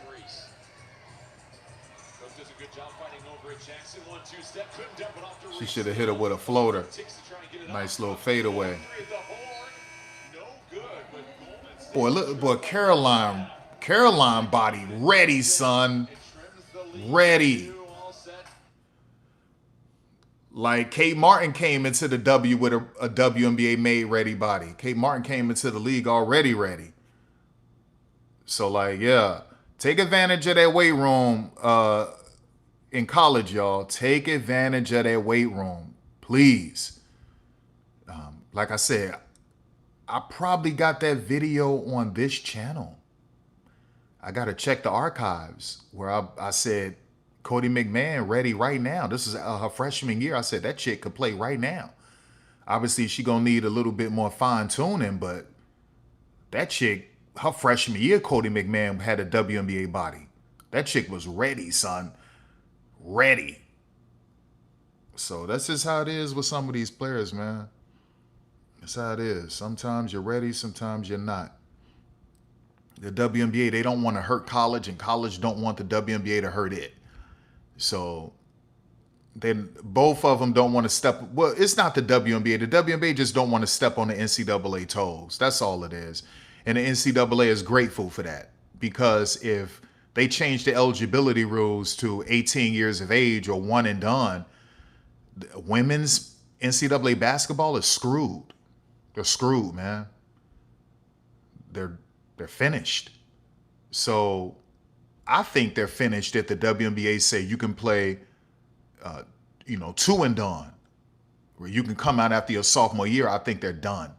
does a good job fighting over it. Jackson 1-2 step. Couldn't dump it off to She Reese. should have hit her with a floater. Takes to try and get it Nice off. little fadeaway. Three at the horn. No good, but Golden State Boy, look, boy, Caroline body ready, son. trims the lead. Ready. Two all set. Like Kate Martin came into the W with a WNBA made ready body. Kate Martin came into the league already ready. So like, yeah, take advantage of that weight room in college, y'all. Take advantage of that weight room, please. Like I said, I probably got that video on this channel. I got to check the archives where I said, Cody McMahon ready right now. This is her freshman year. I said that chick could play right now. Obviously, she gonna need a little bit more fine tuning, but that chick, her freshman year, Cody McMahon had a WNBA body. That chick was ready, son. Ready. So that's just how it is with some of these players, man. That's how it is. Sometimes you're ready, sometimes you're not. The WNBA, they don't want to hurt college, and college don't want the WNBA to hurt it. So then both of them don't want to step. Well, it's not the WNBA. The WNBA just don't want to step on the NCAA toes. That's all it is. And the NCAA is grateful for that, because if they change the eligibility rules to 18 years of age or one and done, women's NCAA basketball is screwed. They're screwed, man. They're finished. So I think they're finished if the WNBA say you can play, two and done, where you can come out after your sophomore year. I think they're done.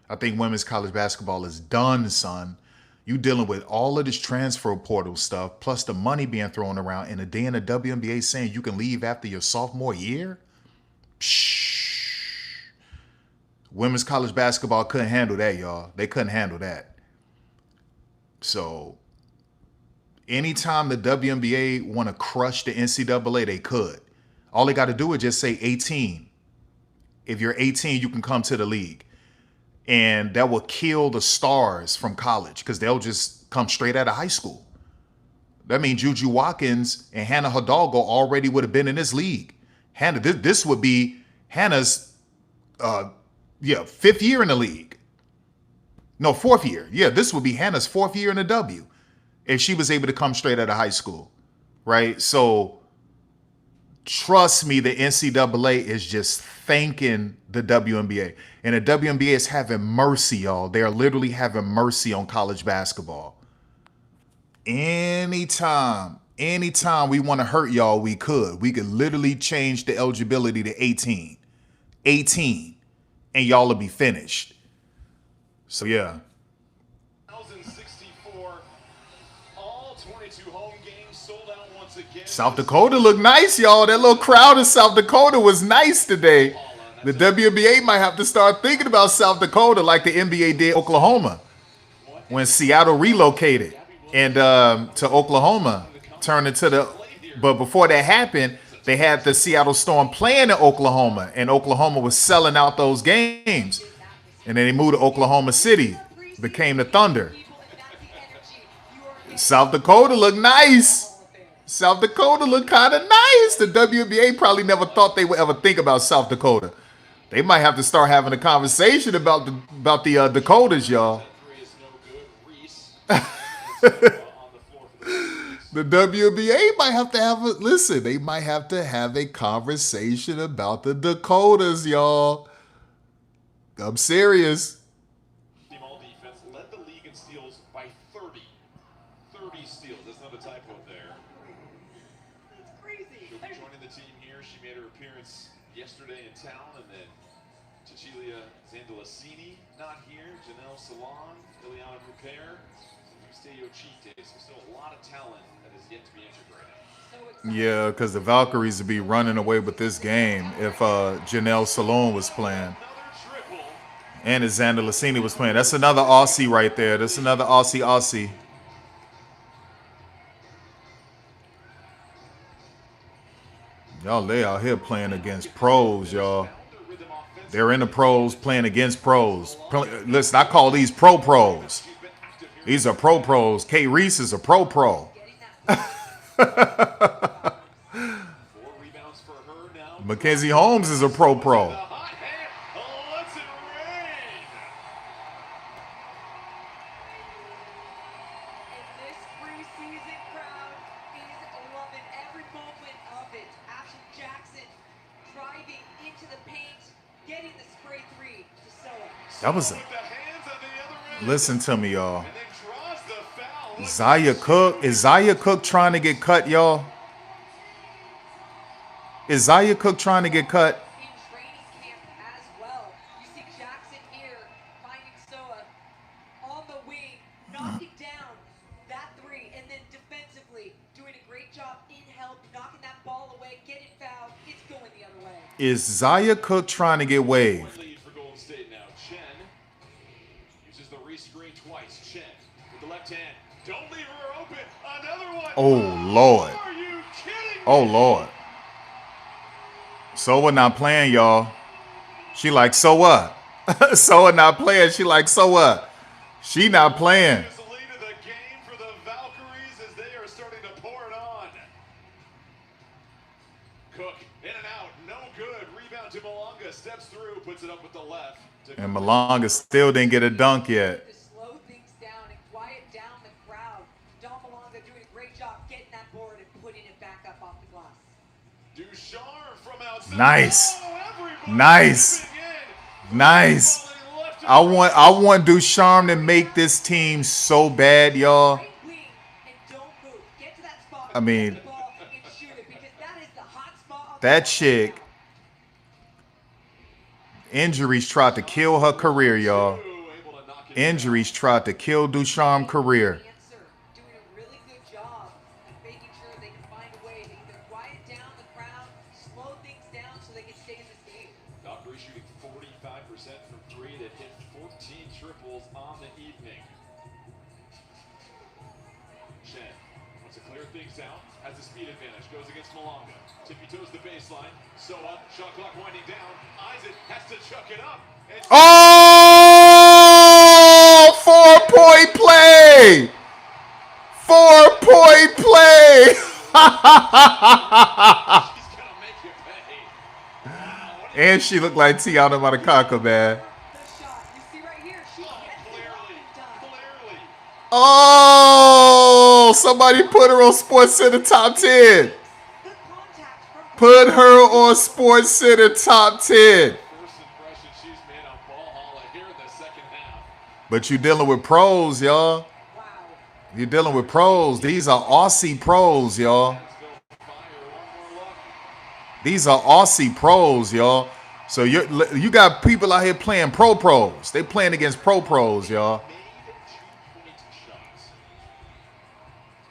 I think women's college basketball is done, son. You dealing with all of this transfer portal stuff, plus the money being thrown around, and a day in the WNBA saying you can leave after your sophomore year? Psh. Women's college basketball couldn't handle that, y'all. They couldn't handle that. So anytime the WNBA want to crush the NCAA, they could. All they got to do is just say 18. If you're 18, you can come to the league. And that will kill the stars from college, because they'll just come straight out of high school. That means Juju Watkins and Hannah Hidalgo already would have been in this league. Hannah, this would be Hannah's fifth year in the league. No, 4th year. Yeah, this would be Hannah's 4th year in a W if she was able to come straight out of high school, right? So trust me, the NCAA is just thanking the WNBA. And the WNBA is having mercy, y'all. They are literally having mercy on college basketball. Anytime we want to hurt y'all, we could. We could literally change the eligibility to 18. 18. And y'all will be finished. So, yeah. 1,064. All 22 home games sold out once again. South Dakota looked nice, y'all. That little crowd in South Dakota was nice today. The WNBA might have to start thinking about South Dakota like the NBA did Oklahoma when Seattle relocated and to Oklahoma, turned into the. But before that happened, they had the Seattle Storm playing in Oklahoma, and Oklahoma was selling out those games. And then they moved to Oklahoma City, became the Thunder. South Dakota looked nice. South Dakota looked kind of nice. The WNBA probably never thought they would ever think about South Dakota. They might have to start having a conversation about the Dakotas, y'all. The WNBA might have to they might have to have a conversation about the Dakotas, y'all. I'm serious. Team all defense led the league in steals by 30. 30 steals. That's not a typo there. That's crazy. She'll be joining the team here. She made her appearance yesterday in town, and then Cecilia Zandalasini not here. Janelle Salon, Ileana Rupert, Steo Chite. So still a lot of talent that is yet to be integrated. Yeah, because the Valkyries would be running away with this game if Janelle Salon was playing. And if Xander Lassini was playing. That's another Aussie right there. That's another Aussie. Y'all, they out here playing against pros, y'all. They're in the pros playing against pros. Listen, I call these pros. These are pros. Kate Reese is a pro. Mackenzie Holmes is a pro. That was a. Listen to me, y'all. Zaya Cook. Is Zaya Cook trying to get cut, y'all? Is Zaya Cook trying to get cut? In training camp as well. You see Jackson here finding Soa on the wing, knocking down that three, and then defensively doing a great job in help, knocking that ball away, getting fouled. It's going the other way. Is Zaya Cook trying to get waved? Lead for Golden State now. Chen uses the rescreen twice. Chen with the left hand. Don't leave her open. Another one. Oh, Lord. Are you kidding me? Oh, Lord. Soa not playing, y'all. She like, so what? Soa not playing. She like, so what? She not playing. It's the lead of the game for the Valkyries as they are starting to pour it on. Cook in and out. No good. Rebound to Malonga. Steps through. Puts it up with the left. And Malonga still didn't get a dunk yet. To slow things down and quiet down the crowd. Don Malonga doing a great job getting that board and putting it back up off the glass. Ducharme from outside. Nice. Oh, Nice. Nice. I want Ducharme to make this team so bad, y'all. Right wing and don't move. Get to that spot. I mean, get the ball and shoot it because that is the hot spot on that the chick, injuries tried to kill her career, y'all. Injuries tried to kill Ducharme's career. answer. Doing a really good job of making sure they can find a way to either quiet down the crowd, slow things down so they can stay in this game. Valkyrie shooting 45% from three. That hit 14 triples on the evening. Chen wants to clear things out. Has the speed advantage. Goes against Malonga. Tippy toes the baseline. Soa, shot clock winding down. Isaac has to chuck it up. And Oh, 4-point play. 4-point play. she's gonna make you pay. And she looked like Tiana Monacoca, man. The shot you see right here, she gets it off Oh, somebody put her on Sports Center top 10. The contact from Put her on Sports Center top 10. First impression she's made on ball hauler here in the second half. But you're dealing with pros, y'all. wow. You're dealing with pros. These are Aussie pros, y'all. Fire, one more look. These are Aussie pros, y'all. So you got people out here playing pros. They playing against pros, y'all. Made 2-point shots.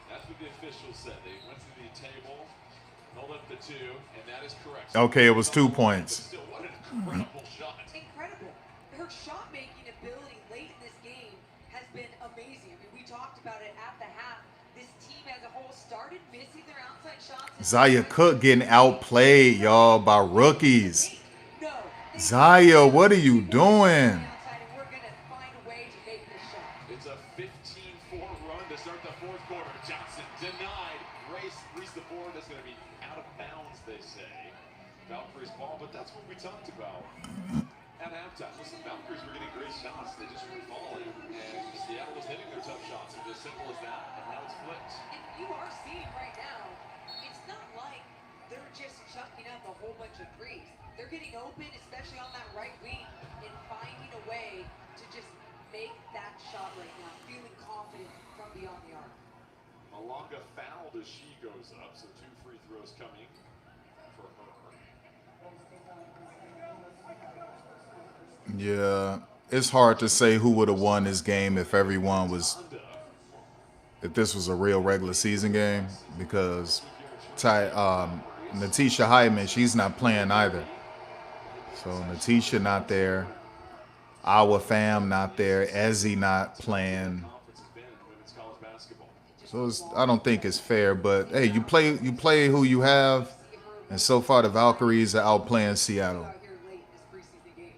That's what the officials said. They went to the table, held up the 2, and that is correct. Okay, it was 2 points. Still, what an incredible shot. Incredible. Her shot making ability late in this game has been amazing. I mean, we talked about it at the half. This team as a whole started missing their outside shots. Zaya Cook getting outplayed, y'all, by rookies. No. Zaya, what are you doing? We're going to find a way to make this shot. It's a 15-4 run to start the fourth quarter. Johnson denied. Reese the board. That's going to be out of bounds, they say. Valkyries ball, but that's what we talked about at halftime. Listen, Valkyries were getting great shots. They just weren't falling. And Seattle was hitting their tough shots. It was as simple as that. And now it's flipped. And you are seeing right now, it's not like they're just chucking up a whole bunch of threes. They're getting open, especially on that right wing, and finding a way to just make that shot right now, feeling confident from beyond the arc. Malanga fouled as she goes up, so 2 free throws coming for her. Yeah, it's hard to say who would have won this game if everyone was, if this was a real regular season game, because Natisha Hyman, she's not playing either. So Natisha not there, our fam not there, Ezzy not playing. Conference has been in women's college basketball. So I don't think it's fair, but hey, you play who you have, and so far the Valkyries are outplaying Seattle. Out here late in this preseason game.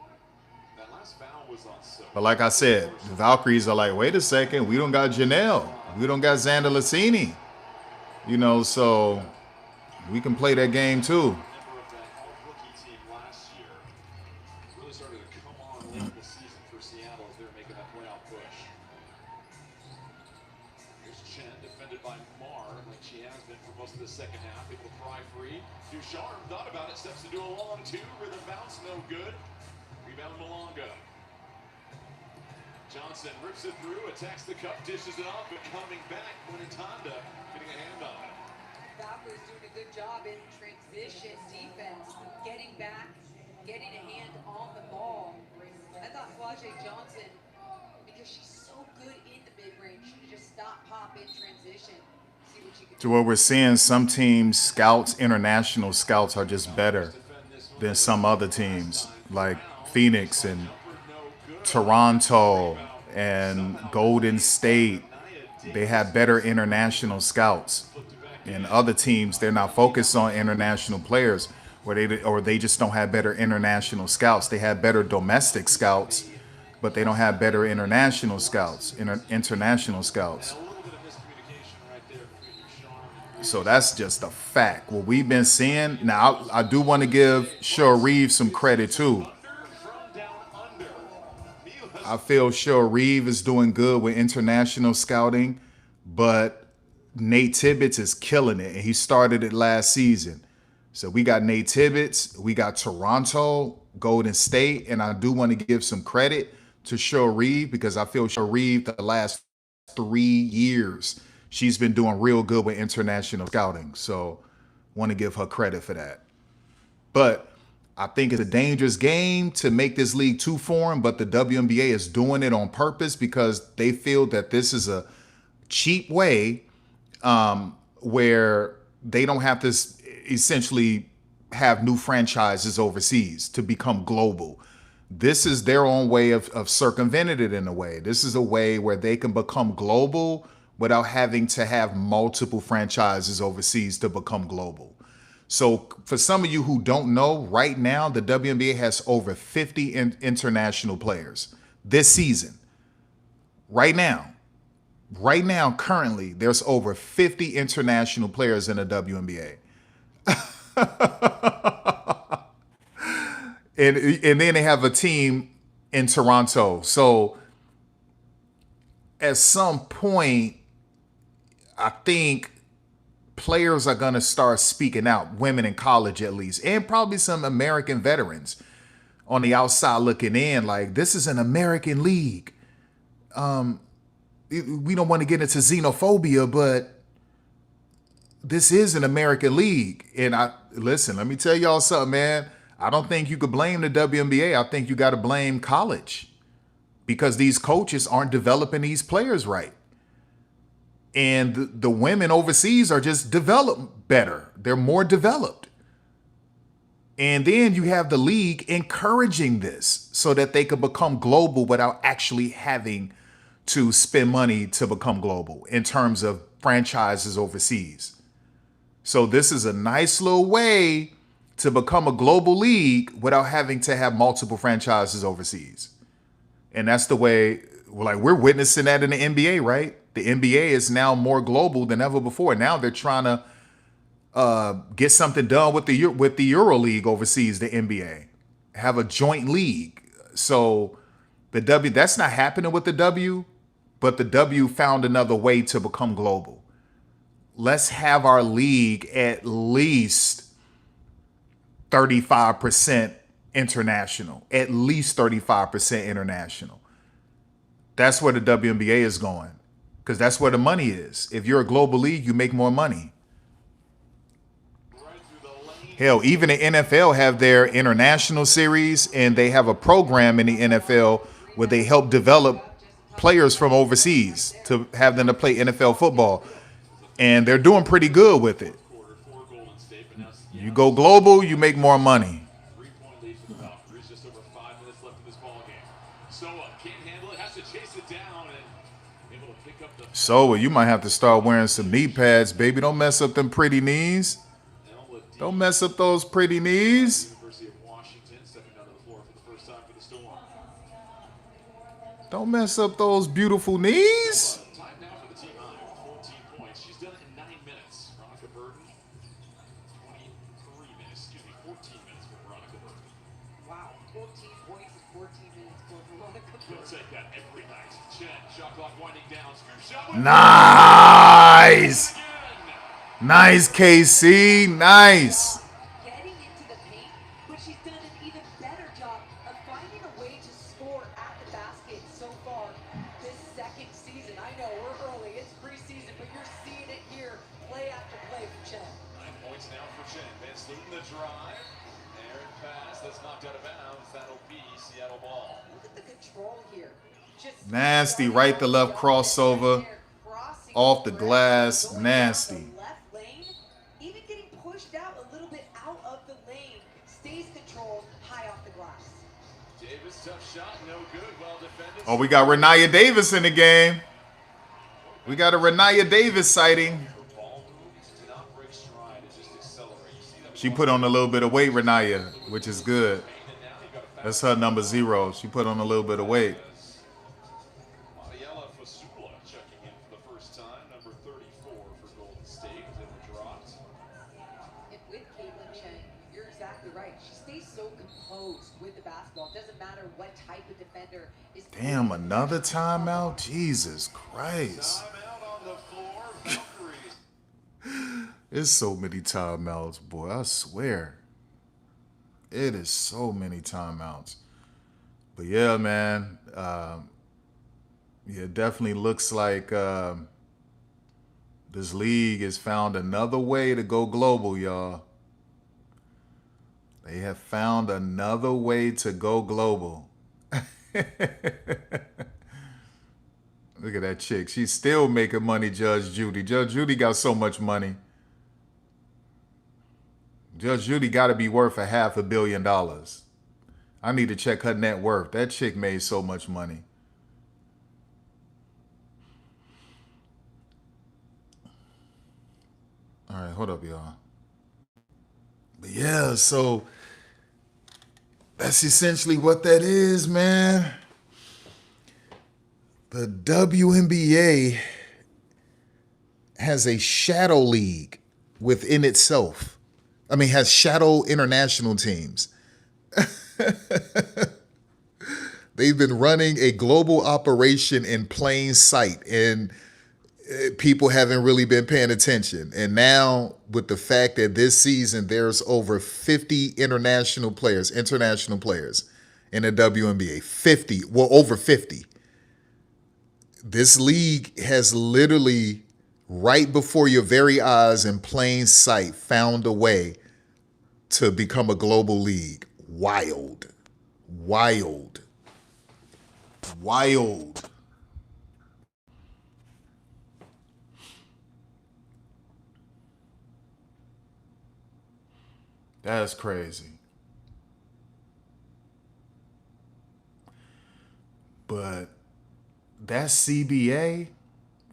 That last foul was on Silver. But like I said, the Valkyries are like, wait a second, we don't got Janelle, we don't got Xander Lassini, so we can play that game too. Member of that all-rookie team last year. Really started to come on late in the season for Seattle as they were making that playoff push. Here's Chen, defended by Marr, like she has been for most of the second half. Able to pry free. Ducharme thought about it, steps into a long 2, rhythm bounce, no good. Rebound Malanga. Johnson rips it through, attacks the cup, dishes it off, but coming back, Honda getting a hand on it. Valkyries doing a good job in transition defense, getting back, getting a hand on the ball. I thought Flajay Johnson, because she's so good in the mid-range, should have just stopped, pop in transition, see what she could To do. where we're seeing some teams, scouts, international scouts are just better than some other teams, like Phoenix and Toronto and Golden State. They have better international scouts. And other teams, they're not focused on international players, or they just don't have better international scouts. They have better domestic scouts, but they don't have better international scouts. International scouts. A little bit of miscommunication right there between Ducharme and So that's just a fact. What we've been seeing. Now, I do want to give Cheryl Reeve some credit too. from down under. Mila's I feel Cheryl Reeve is doing good with international scouting, but Nate Tibbetts is killing it, and he started it last season. So we got Nate Tibbetts, we got Toronto, Golden State, and I do want to give some credit to Cheryl Reeve because I feel Cheryl Reeve the last 3 years, she's been doing real good with international scouting. So want to give her credit for that. But I think it's a dangerous game to make this league too foreign, but the WNBA is doing it on purpose because they feel that this is a cheap way where they don't have to essentially have new franchises overseas to become global. This is their own way of circumventing it in a way. This is a way where they can become global without having to have multiple franchises overseas to become global. So for some of you who don't know, right now, the WNBA has over 50 international players this season. Right now, currently, there's over 50 international players in the WNBA. and then they have a team in Toronto. So at some point, I think players are going to start speaking out, women in college at least, and probably some American veterans on the outside looking in, like, this is an American league. We don't want to get into xenophobia, but this is an American league. And listen, let me tell y'all something, man. I don't think you could blame the WNBA. I think you got to blame college, because these coaches aren't developing these players right. And the women overseas are just developed better. They're more developed. And then you have the league encouraging this so that they could become global without actually having to spend money to become global in terms of franchises overseas. So this is a nice little way to become a global league without having to have multiple franchises overseas. And that's the way, we're witnessing that in the NBA, right? The NBA is now more global than ever before. Now they're trying to get something done with the Euro League overseas, the NBA. Have a joint league. So that's not happening with the W, but the W found another way to become global. Let's have our league at least 35% international. At least 35% international. That's where the WNBA is going, because that's where the money is. If you're a global league, you make more money. Hell, even the NFL have their international series, and they have a program in the NFL where they help develop players from overseas to have them to play NFL football. And they're doing pretty good with it. You go global, you make more money. 3-point lead for the Valkyries, just over 5 minutes left in this ball game. Soa can't handle it, has to chase it down, and able to pick up the... Soa, you might have to start wearing some knee pads, baby. Don't mess up them pretty knees. Don't mess up those pretty knees. University of Washington stepping onto the floor for the first time for the Storm. Don't mess up those beautiful knees. Time now for the team high with 14 points. She's done it in 9 minutes. Veronica Burton, 14 minutes for Veronica Burton. Wow, 14 points in 14 minutes for Veronica We'll Burton. take that every night. Chen, shot clock winding down. Scoop shot. Nice. Nice, KC. Nice. Getting into the paint, but she's done an even better job of finding a way to score at the basket so far this second season. I know we're early, it's preseason, but you're seeing it here play after play from Chen. 9 points now for Chen. Van Sluten the drive. Aaron pass. That's knocked out of bounds. That'll be Seattle ball. Look at the control here. Just Nasty right to left crossover off the glass. Nasty. left lane, even getting pushed out a little bit out of the lane, stays controlled high off the glass. Davis, tough shot, no good, well defended. Oh, we got Renaya Davis in the game. We got a Renaya Davis sighting. Her ball moves to not break stride, it just accelerates. She put on a little bit of weight, Renaya, which is good. That's her number 0. She put on a little bit of weight. Mariela Fasula checking in for the first time, number 34 for Golden State, and the dropped. And with Caitlin Chen, you're exactly right. She stays so composed with the basketball. It doesn't matter what type of defender is. Damn, another timeout? Jesus Christ. Timeout on the floor, Valkyries. There's so many timeouts, boy. I swear. It is so many timeouts. But yeah, man. Yeah, it definitely looks like this league has found another way to go global, y'all. They have found another way to go global. Look at that chick. She's still making money, Judge Judy. Judge Judy got so much money. Judge Judy got to be worth $500 million. I need to check her net worth. That chick made so much money. All right, hold up, y'all. But yeah, so that's essentially what that is, man. The WNBA has a shadow league within itself. I mean, has shadow international teams. They've been running a global operation in plain sight, and people haven't really been paying attention. And now, with the fact that this season there's over 50 international players in the WNBA, 50, well, over 50. This league has literally, right before your very eyes in plain sight, found a way to become a global league. Wild. Wild. Wild. That's crazy. But that CBA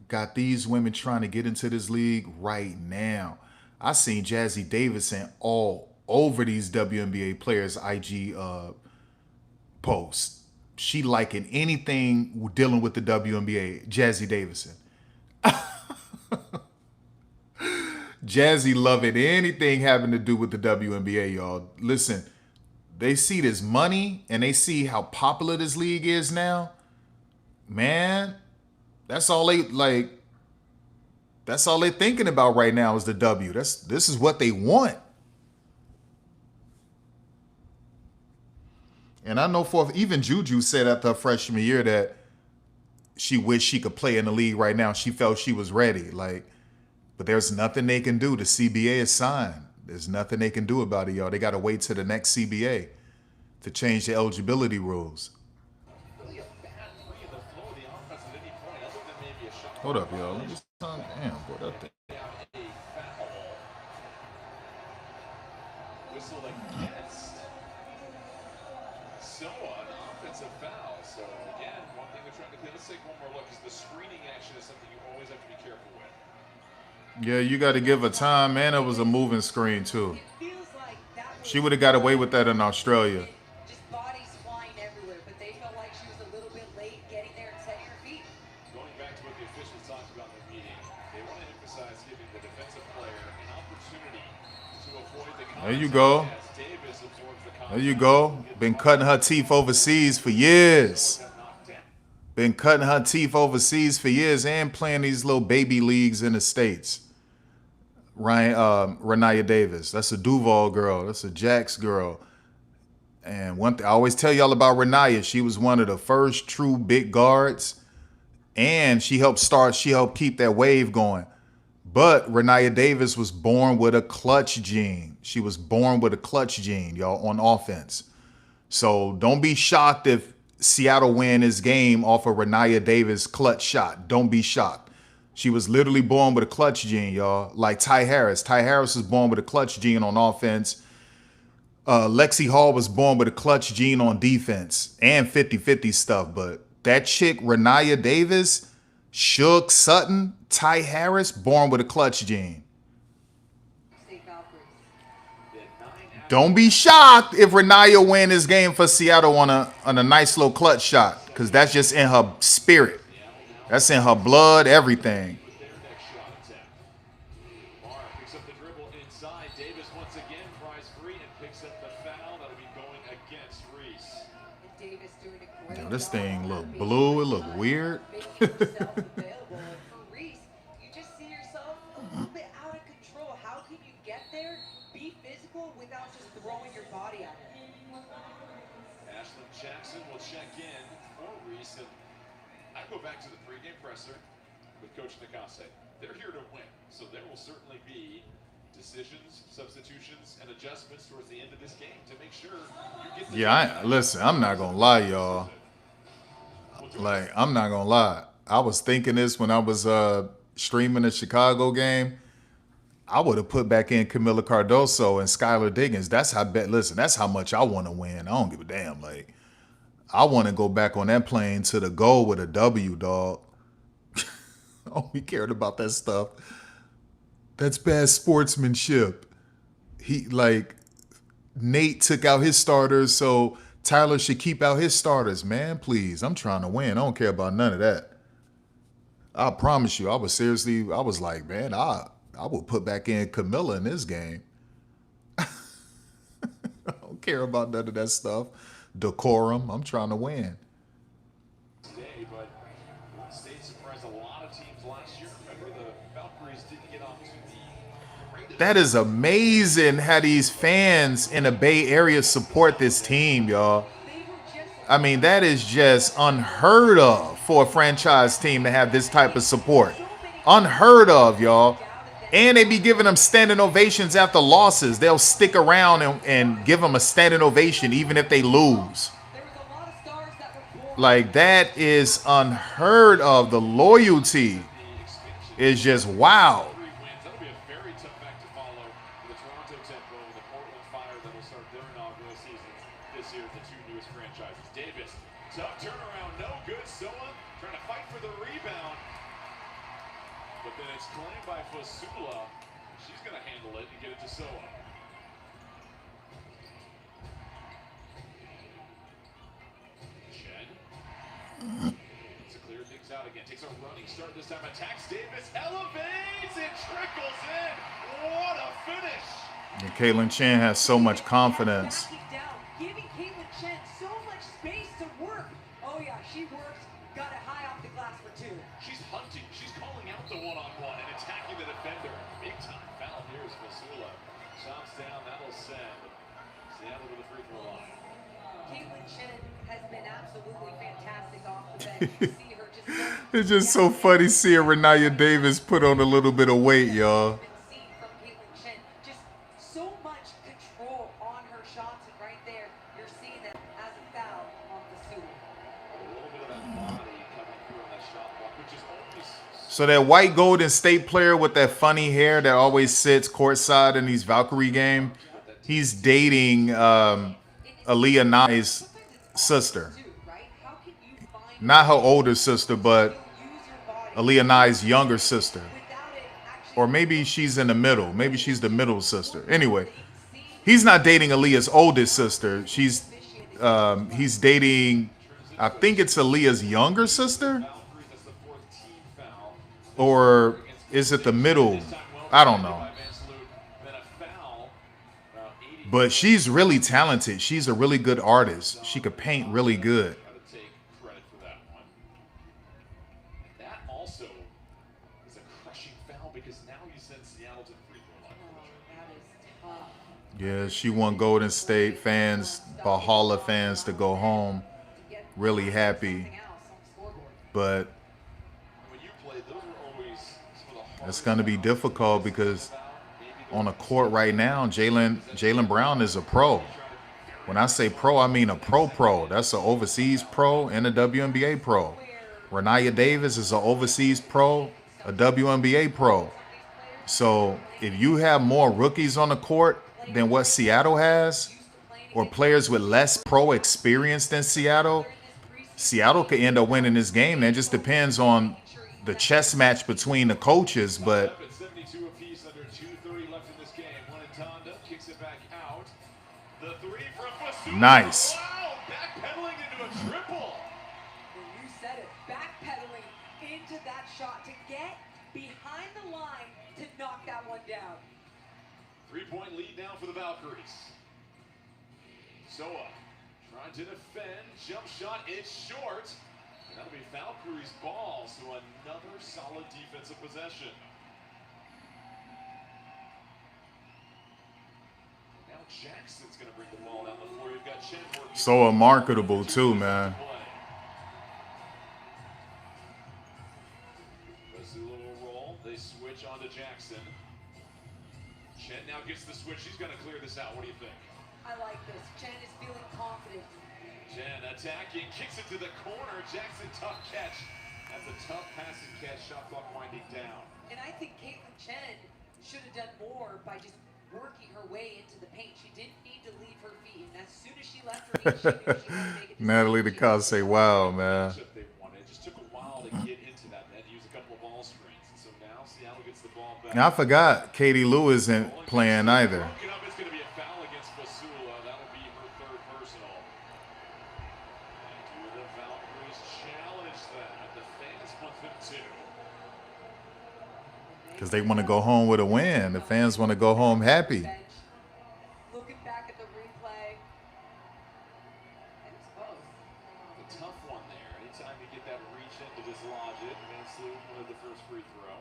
got these women trying to get into this league right now. I seen Jazzy Davison all over these WNBA players' IG posts. She liking anything dealing with the WNBA. Jazzy Davison. Jazzy loving anything having to do with the WNBA, y'all. Listen, they see this money and they see how popular this league is now. Man, that's all they like. That's all they're thinking about right now is the W. This is what they want. And I know even Juju said after her freshman year that she wished she could play in the league right now. She felt she was ready. But there's nothing they can do. The CBA is signed. There's nothing they can do about it, y'all. They got to wait till the next CBA to change the eligibility rules. Hold up, y'all. Let me just damn, boy, that thing. Whistle against Soa, an offensive foul. So again, one thing they're trying to do. Let's take one more look, because the screening action is something you always have to be careful with. Yeah, you got to give her time, man. It was a moving screen too. She would have got away with that in Australia. Just bodies flying everywhere, but they felt like she was a little bit late getting there and setting her feet. Going back to what the officials talked about in the meeting, they want to emphasize giving the defensive player an opportunity to avoid the contact. There you go. As Davis absorbs the contact. There you go. Been cutting her teeth overseas for years. Been cutting her teeth overseas for years and playing these little baby leagues in the States. Renaya Davis. That's a Duval girl. That's a Jax girl. And one thing I always tell y'all about Renaya, she was one of the first true big guards. And she helped keep that wave going. But Renaya Davis was born with a clutch gene. She was born with a clutch gene, y'all, on offense. So don't be shocked if Seattle win this game off of Renaya Davis' clutch shot. Don't be shocked. She was literally born with a clutch gene, y'all. Like Ty Harris. Ty Harris was born with a clutch gene on offense. Lexi Hall was born with a clutch gene on defense and 50-50 stuff. But that chick, Renaya Davis, Suge Sutton, Ty Harris, born with a clutch gene. Don't be shocked if Renaya win this game for Seattle on a nice little clutch shot, because that's just in her spirit. That's in her blood, everything. Barr picks up the dribble inside. Davis once again fries free and picks up the foul. That'll be going against Reese. Davis doing a great Yo, this job thing of look making blue. It yourself look weird. available. And for Reese, you just see yourself a little bit out of control. How can you get there, be physical without just throwing your body at it? Ashlyn Jackson will check in for Reese. And I go back to the pregame presser with Coach Nakase. They're here to win, so there will certainly be decisions, substitutions, and adjustments towards the end of this game to make sure you get the Listen, I'm not going to lie, y'all. I'm not going to lie. I was thinking this when I was streaming the Chicago game. I would have put back in Camila Cardoso and Skylar Diggins. That's how much I want to win. I don't give a damn. I want to go back on that plane to the goal with a W, dog. Oh, we cared about that stuff. That's bad sportsmanship. Nate took out his starters, so Tyler should keep out his starters. Man, please, I'm trying to win. I don't care about none of that. I promise you, I was like, man, I would put back in Camilla in this game. I don't care about none of that stuff. Decorum. I'm trying to win. State surprised a lot of teams last year. Remember, the Valkyries didn't get off to the greatest. That is amazing how these fans in the Bay Area support this team, y'all. I mean, that is just unheard of for a franchise team to have this type of support. Unheard of, y'all. And they be giving them standing ovations after losses. They'll stick around and give them a standing ovation even if they lose. Like, that is unheard of. The loyalty is just wow. That'll be a very tough act to follow for the Toronto Tempo and the Portland Fire that'll start their inaugural seasons this year, the two newest franchises. Davis, tough turnaround, no good. Soa trying to fight for the rebound. But then it's claimed by Fasula. She's going to handle it and get it to Soa. Chen. To clear things out again. Takes a running start this time. Attacks Davis. Elevates. It trickles in. What a finish. And Caitlin Chen has so much confidence. Giving Caitlin Chen so much space to work. Oh yeah, she works. Got it high off the glass for two. She's hunting. She's calling out the one-on-one and attacking the defender. Big time foul here is Fasula. Shots down. That'll send Seattle to the free throw line. Caitlin Chen has been absolutely fantastic off the bench. You see her just It's just so funny seeing Renaya Davis put on a little bit of weight, y'all. seen from Caitlin Chen. Just so much control on her shots, and right there, you're seeing that as a foul on the Fasula. A little bit of that body coming through on that shot block, which is always So that white Golden State player with that funny hair that always sits courtside in these Valkyrie game, he's dating Aaliyah Nye's sister. Right? How can you find Not her older sister, but use your body Aaliyah Nye's younger sister. without it actually Or maybe she's in the middle. Maybe she's the middle sister. Anyway, he's not dating Aaliyah's oldest sister. He's dating, I think it's Aaliyah's younger sister? Valkyries. That's the fourth team foul. Or is it the middle? I don't know. By Van Sloot. Then a foul. 80. But she's really talented. She's a really good artist. She could paint really good. Gotta take credit for that one. That also is a crushing foul because now you send Seattle to the free throw line. that is tough. Yeah, she won Golden State fans, Valhalla fans to go home really happy. But When you played, those were always some of the it's going to be difficult because on the court right now, Jaylen Brown is a pro. When I say pro, I mean a pro. That's an overseas pro and a WNBA pro. Renaya Davis is an overseas pro, a WNBA pro. So if you have more rookies on the court than what Seattle has, or players with less pro experience than Seattle, Seattle could end up winning this game. That just depends on the chess match between the coaches, but Up at 72 apiece under 2:30 left in this game. One in Tonda kicks it back out. The three from Fasula. Nice. Wow, backpedaling into a triple. Well, you said it. Backpedaling into that shot to get behind the line to knock that one down. 3-point lead now for the Valkyries. Soa trying to defend. Jump shot, it's short. And that'll be Valkyries' ball, so another solid defensive possession. Now Jackson's going to bring the ball down the floor. You've got Chen working. so marketable too, man. Fasula will roll. They switch onto Jackson. Chen now gets the switch. She's going to clear this out. What do you think? I like this. Chen is feeling confident. Chen attacking, kicks it to the corner. Jackson, tough catch. That's a tough pass and catch. Shot clock winding down. And I think Caitlin Chen should have done more by just working her way into the paint. She didn't need to leave her feet. And as soon as she left her feet, she knew she had to make a decision. Natalie DeCoste say, wow, man. Matchup they wanted. It just took a while to get into that. They had to use a couple of ball screens. And so now Seattle gets the ball back. Now, I forgot Katie Lou isn't playing either. Broken up, it's going to be a foul against Fasula. That'll be her third personal. And do the Valkyries challenge that? The fans want them to. Because they want to go home with a win. The fans want to go home happy. Looking back at the replay, it was close. The tough one there. Anytime you get that reach in dislodge it. Van Sloot with the first free throw.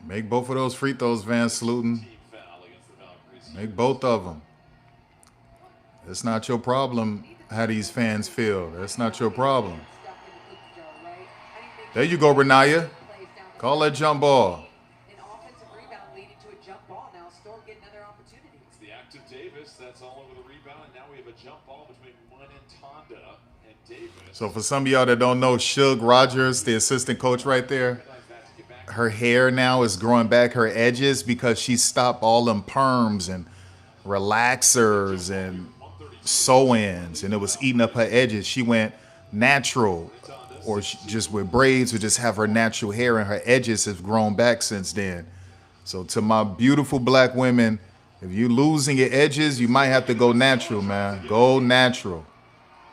Make both of those free throws, Van Sluten. Team foul against the Valkyries. Make both of them. It's not your problem how these fans feel. That's not your problem. There you go, Renaya. Call that jump ball. An offensive rebound leading to a jump ball. Now Storm getting another opportunity. It's the active Davis. That's all over the rebound. And now we have a jump ball between Munn and Tonda and Davis. So for some of y'all that don't know, Shug Rogers, the assistant coach right there, her hair now is growing back her edges because she stopped all them perms and relaxers and sew-ins, and it was eating up her edges. She went natural, or just with braids, or just have her natural hair, and her edges have grown back since then. So to my beautiful black women, if you're losing your edges, you might have to go natural, man. Go natural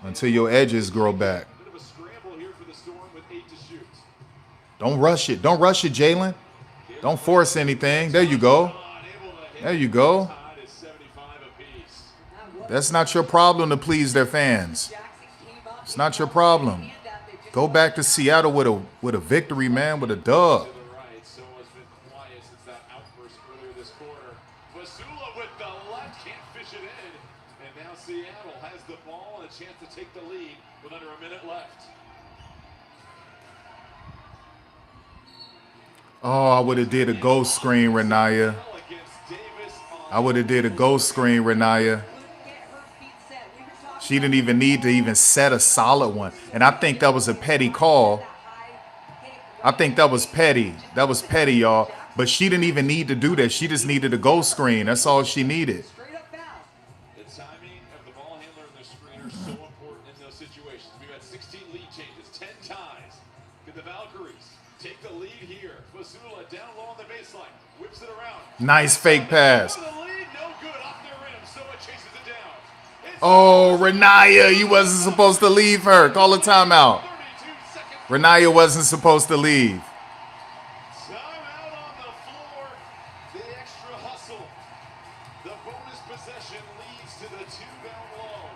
until your edges grow back. Bit of a scramble here for the Storm with 8 to shoot. Don't rush it. Don't rush it, Jalen. Don't force anything. There you go. There you go. Tide is 75 apiece. That's not your problem to please their fans. It's not your problem. Go back to Seattle with a victory, man, with a dub. To the right, so has been quiet since that outburst earlier this quarter. Vasula with the left, can't fish it in. And now Seattle has the ball and a chance to take the lead with under a minute left. Oh, I would have did a ghost screen, Renaya. Against Davis on I would have did a ghost screen, Renaya. She didn't even need to even set a solid one. And I think that was a petty call. I think that was petty. That was petty, y'all. But she didn't even need to do that. She just needed a ghost screen. That's all she needed. the timing of the ball handler and the screen are so important in those situations. We've had 16 lead changes, 10 ties. Can the Valkyries take the lead here? Vasula down low on the baseline, whips it around. Nice fake pass. The lead, no good off their rim. Soa chases it down. It's Oh, Renaya, you wasn't supposed to leave her. Call a timeout. 32 seconds. Renaya wasn't supposed to leave. Timeout on the floor. The extra hustle. The bonus possession leads to the 2 down low.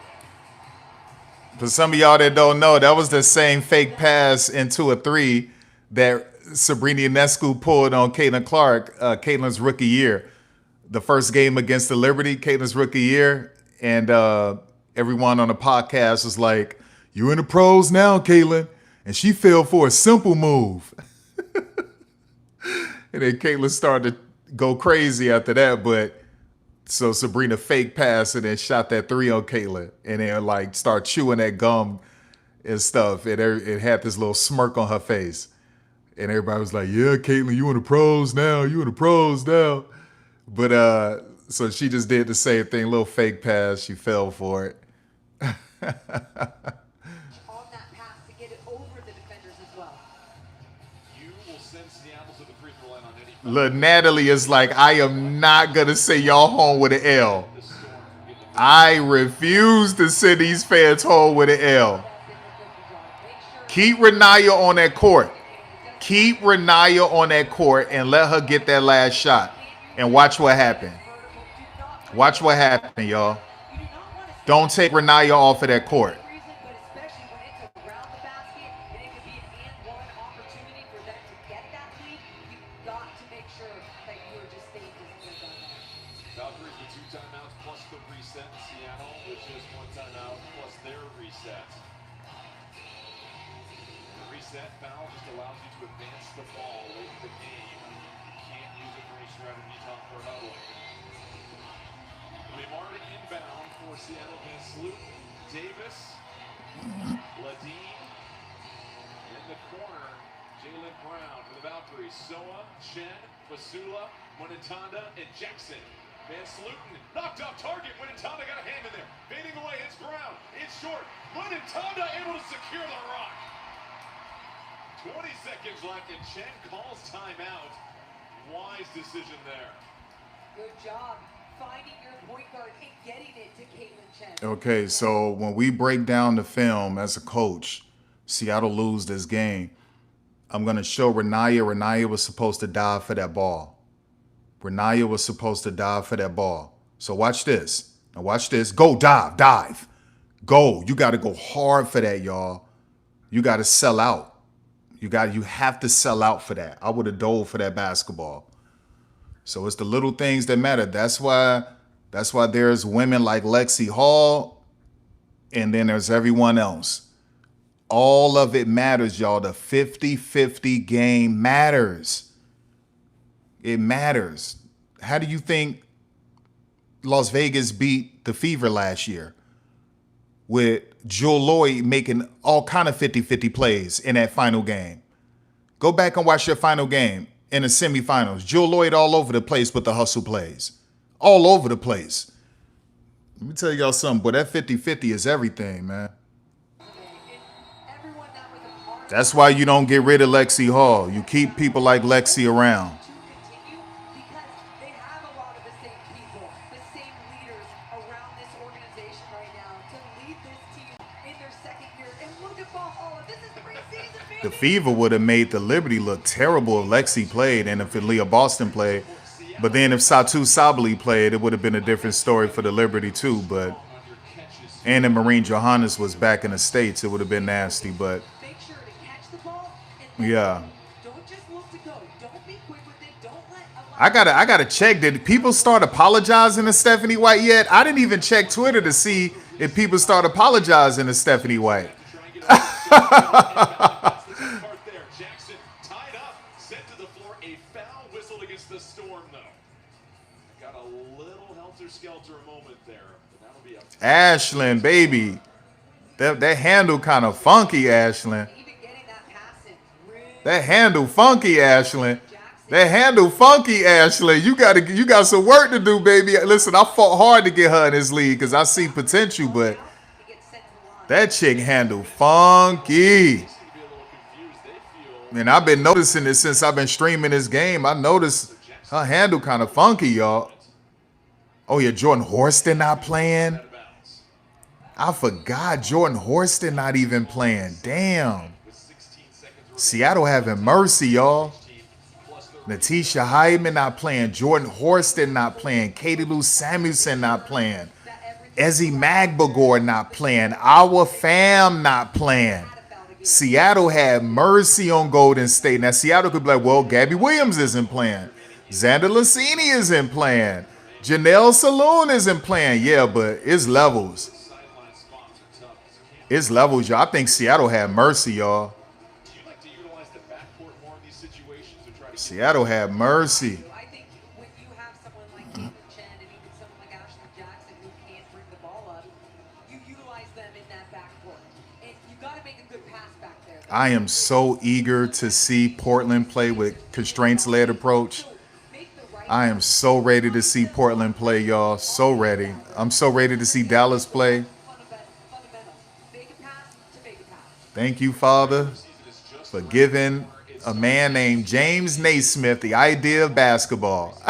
For some of y'all that don't know, that was the same fake pass into a 3 that Sabrina Ionescu pulled on Caitlin Clark, Caitlin's rookie year. The first game against the Liberty, Caitlin's rookie year. And everyone on the podcast was like, "You in the pros now, Caitlin." And she fell for a simple move. And then Caitlin started to go crazy after that. But so Sabrina fake passed and then shot that 3 on Caitlin. And then like start chewing that gum and stuff. And it had this little smirk on her face. And everybody was like, "Yeah, Caitlin, you in the pros now. You in the pros now." But so she just did the same thing, little fake pass. She fell for it. On that pass to get it over the defenders as well. You will send Seattle to the free throw line on any Look, Natalie is like, "I am not going to send y'all home with an L. the Storm can get the I refuse to send these fans home with an L." Keep Renaya on that court. Keep Renaya on that court and let her get that last shot. And watch what happened. Watch what happened, y'all. Don't take Renaya off of that court. But especially when it's around the basket and it could be an and one opportunity for them to get that lead, you've got to make sure that you are just staying disciplined on that. Valkyries with 2 timeouts plus the reset. Seattle with just 1 timeout plus their reset. The reset foul just allows you to advance the ball late in the game. You can't use it for any strategy talk or huddle. We've already inbound for Seattle. Van Sloot, Davis, Ladine. In the corner, Jalen Brown for the Valkyries. Soa, Chen, Vasula, Munitanda, and Jackson. Van Sluten knocked off target. Munitanda got a hand in there. Fading away, it's Brown. It's short. Munitanda able to secure the rock. 20 seconds left, and Chen calls timeout. Wise decision there. Good job finding your point guard and getting it to Caitlin Chen. Okay, so when we break down the film as a coach, Seattle lose this game, I'm going to show Renaya. Renaya was supposed to dive for that ball. Renaya was supposed to dive for that ball. So watch this. Now watch this. Go dive, dive. Go. You got to go hard for that, y'all. You got to sell out. You have to sell out for that. I would have dove for that basketball. So it's the little things that matter. That's why there's women like Lexi Hall, and then there's everyone else. All of it matters, y'all. The 50-50 game matters. It matters. How do you think Las Vegas beat the Fever last year? With Jewel Lloyd making all kind of 50-50 plays in that final game. Go back and watch your final game in the semifinals. Jewel Lloyd all over the place with the hustle plays. All over the place. Let me tell y'all something, boy, that 50-50 is everything, man. That's why you don't get rid of Lexi Hall. You keep people like Lexi around. Because they have a lot of the same people, the same leaders around this organization right now to lead this team in their second year. And look at Valhalla. This is preseason, baby. The Fever would have made the Liberty look terrible if Lexi played and if Leah Boston played. But then if Satu Sabali played, it would have been a different story for the Liberty too. But and if Marine Johannes was back in the States, it would have been nasty. But Make sure to catch the ball and yeah. don't just look to go. Don't be quick with it. Don't let I gotta check. Did people start apologizing to Stephanie White yet? I didn't even check Twitter to see if people start apologizing to Stephanie White. Jackson tied up, sent to the floor. A foul whistled against the Storm, though. Got a little helter-skelter moment there, but that'll be a Ashlyn, baby. That handle kind of funky, Ashlyn. even getting that pass in. That handle funky, Ashlyn. That handle funky, Ashlyn. You got some work to do, baby. Listen, I fought hard to get her in this league because I see potential, but He gets sent to the line. that chick handle funky. And I've been noticing it since I've been streaming this game. I noticed her handle kind of funky, y'all. Oh yeah, Jordan Horston not playing. I forgot Jordan Horston not even playing. Damn. Seattle having mercy, y'all. Natisha Hyman not playing. Jordan Horston not playing. Katie Lou Samuelson not playing. Ezzy Magbagor not playing. Our fam not playing. Seattle had mercy on Golden State. Now, Seattle could be like, well, Gabby Williams isn't playing. Xander Lassini isn't playing. Janelle Saloon isn't playing. Yeah, but it's levels. It's levels, y'all. I think Seattle had mercy, y'all. Do you like to utilize the backcourt more in these situations or try to Seattle had mercy. I think when you have someone like Caitlin Chen and even someone like Ashley Jackson who can't bring the ball up, you utilize them in that backcourt. And you got to make a good pass back there. I am so eager to see Portland play with constraints-led approach. I am so ready to see Portland play, y'all. So ready. I'm so ready to see Dallas play. Fundamental. Make a pass to make a pass. Thank you, Father, for giving a man named James Naismith the idea of basketball.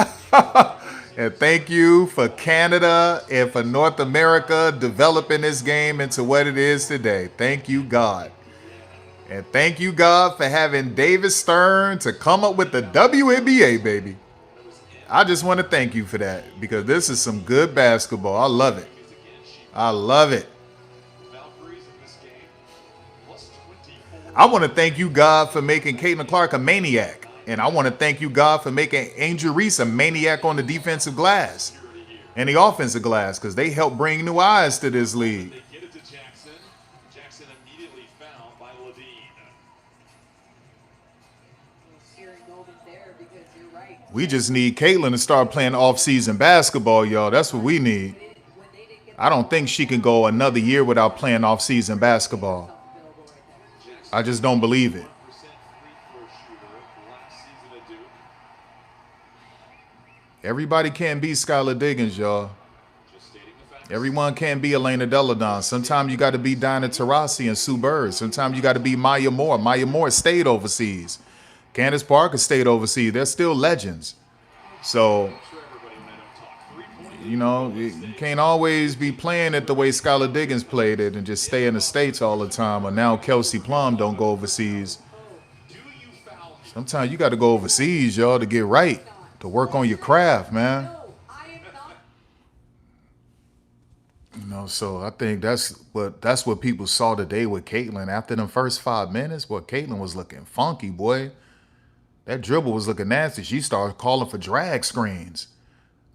And thank you for Canada and for North America developing this game into what it is today. Thank you, God. And thank you, God, for having David Stern to come up with the WNBA, baby. I just want to thank you for that because this is some good basketball. I love it. I love it. Valkyries in this game, plus 24. I want to thank you, God, for making Caitlin Clark a maniac. And I want to thank you, God, for making Angel Reese a maniac on the defensive glass and the offensive glass because they help bring new eyes to this league. They get it to Jackson. Jackson immediately fouled by Levine. Scary moment there because you're right. We just need Caitlin to start playing off-season basketball, y'all. That's what we need. When they didn't get I don't think she can go another year without playing off-season basketball. available right now. I just don't believe it. 100% free throw shooter last season at Duke. Everybody can't be Skylar Diggins, y'all. Just stating the facts. Everyone can't be Elena Deladon. Sometimes you got to be Dinah Taurasi and Sue Bird. Sometimes you got to be Maya Moore. Maya Moore stayed overseas. Candace Parker stayed overseas. They're still legends. So, you know, you can't always be playing it the way Skylar Diggins played it and just stay in the States all the time. Or now Kelsey Plum don't go overseas. Sometimes you got to go overseas, y'all, to get right, to work on your craft, man. No, I am not. So I think that's what people saw today with Caitlyn. After them first 5 minutes, Caitlyn was looking funky, boy. That dribble was looking nasty. She started calling for drag screens.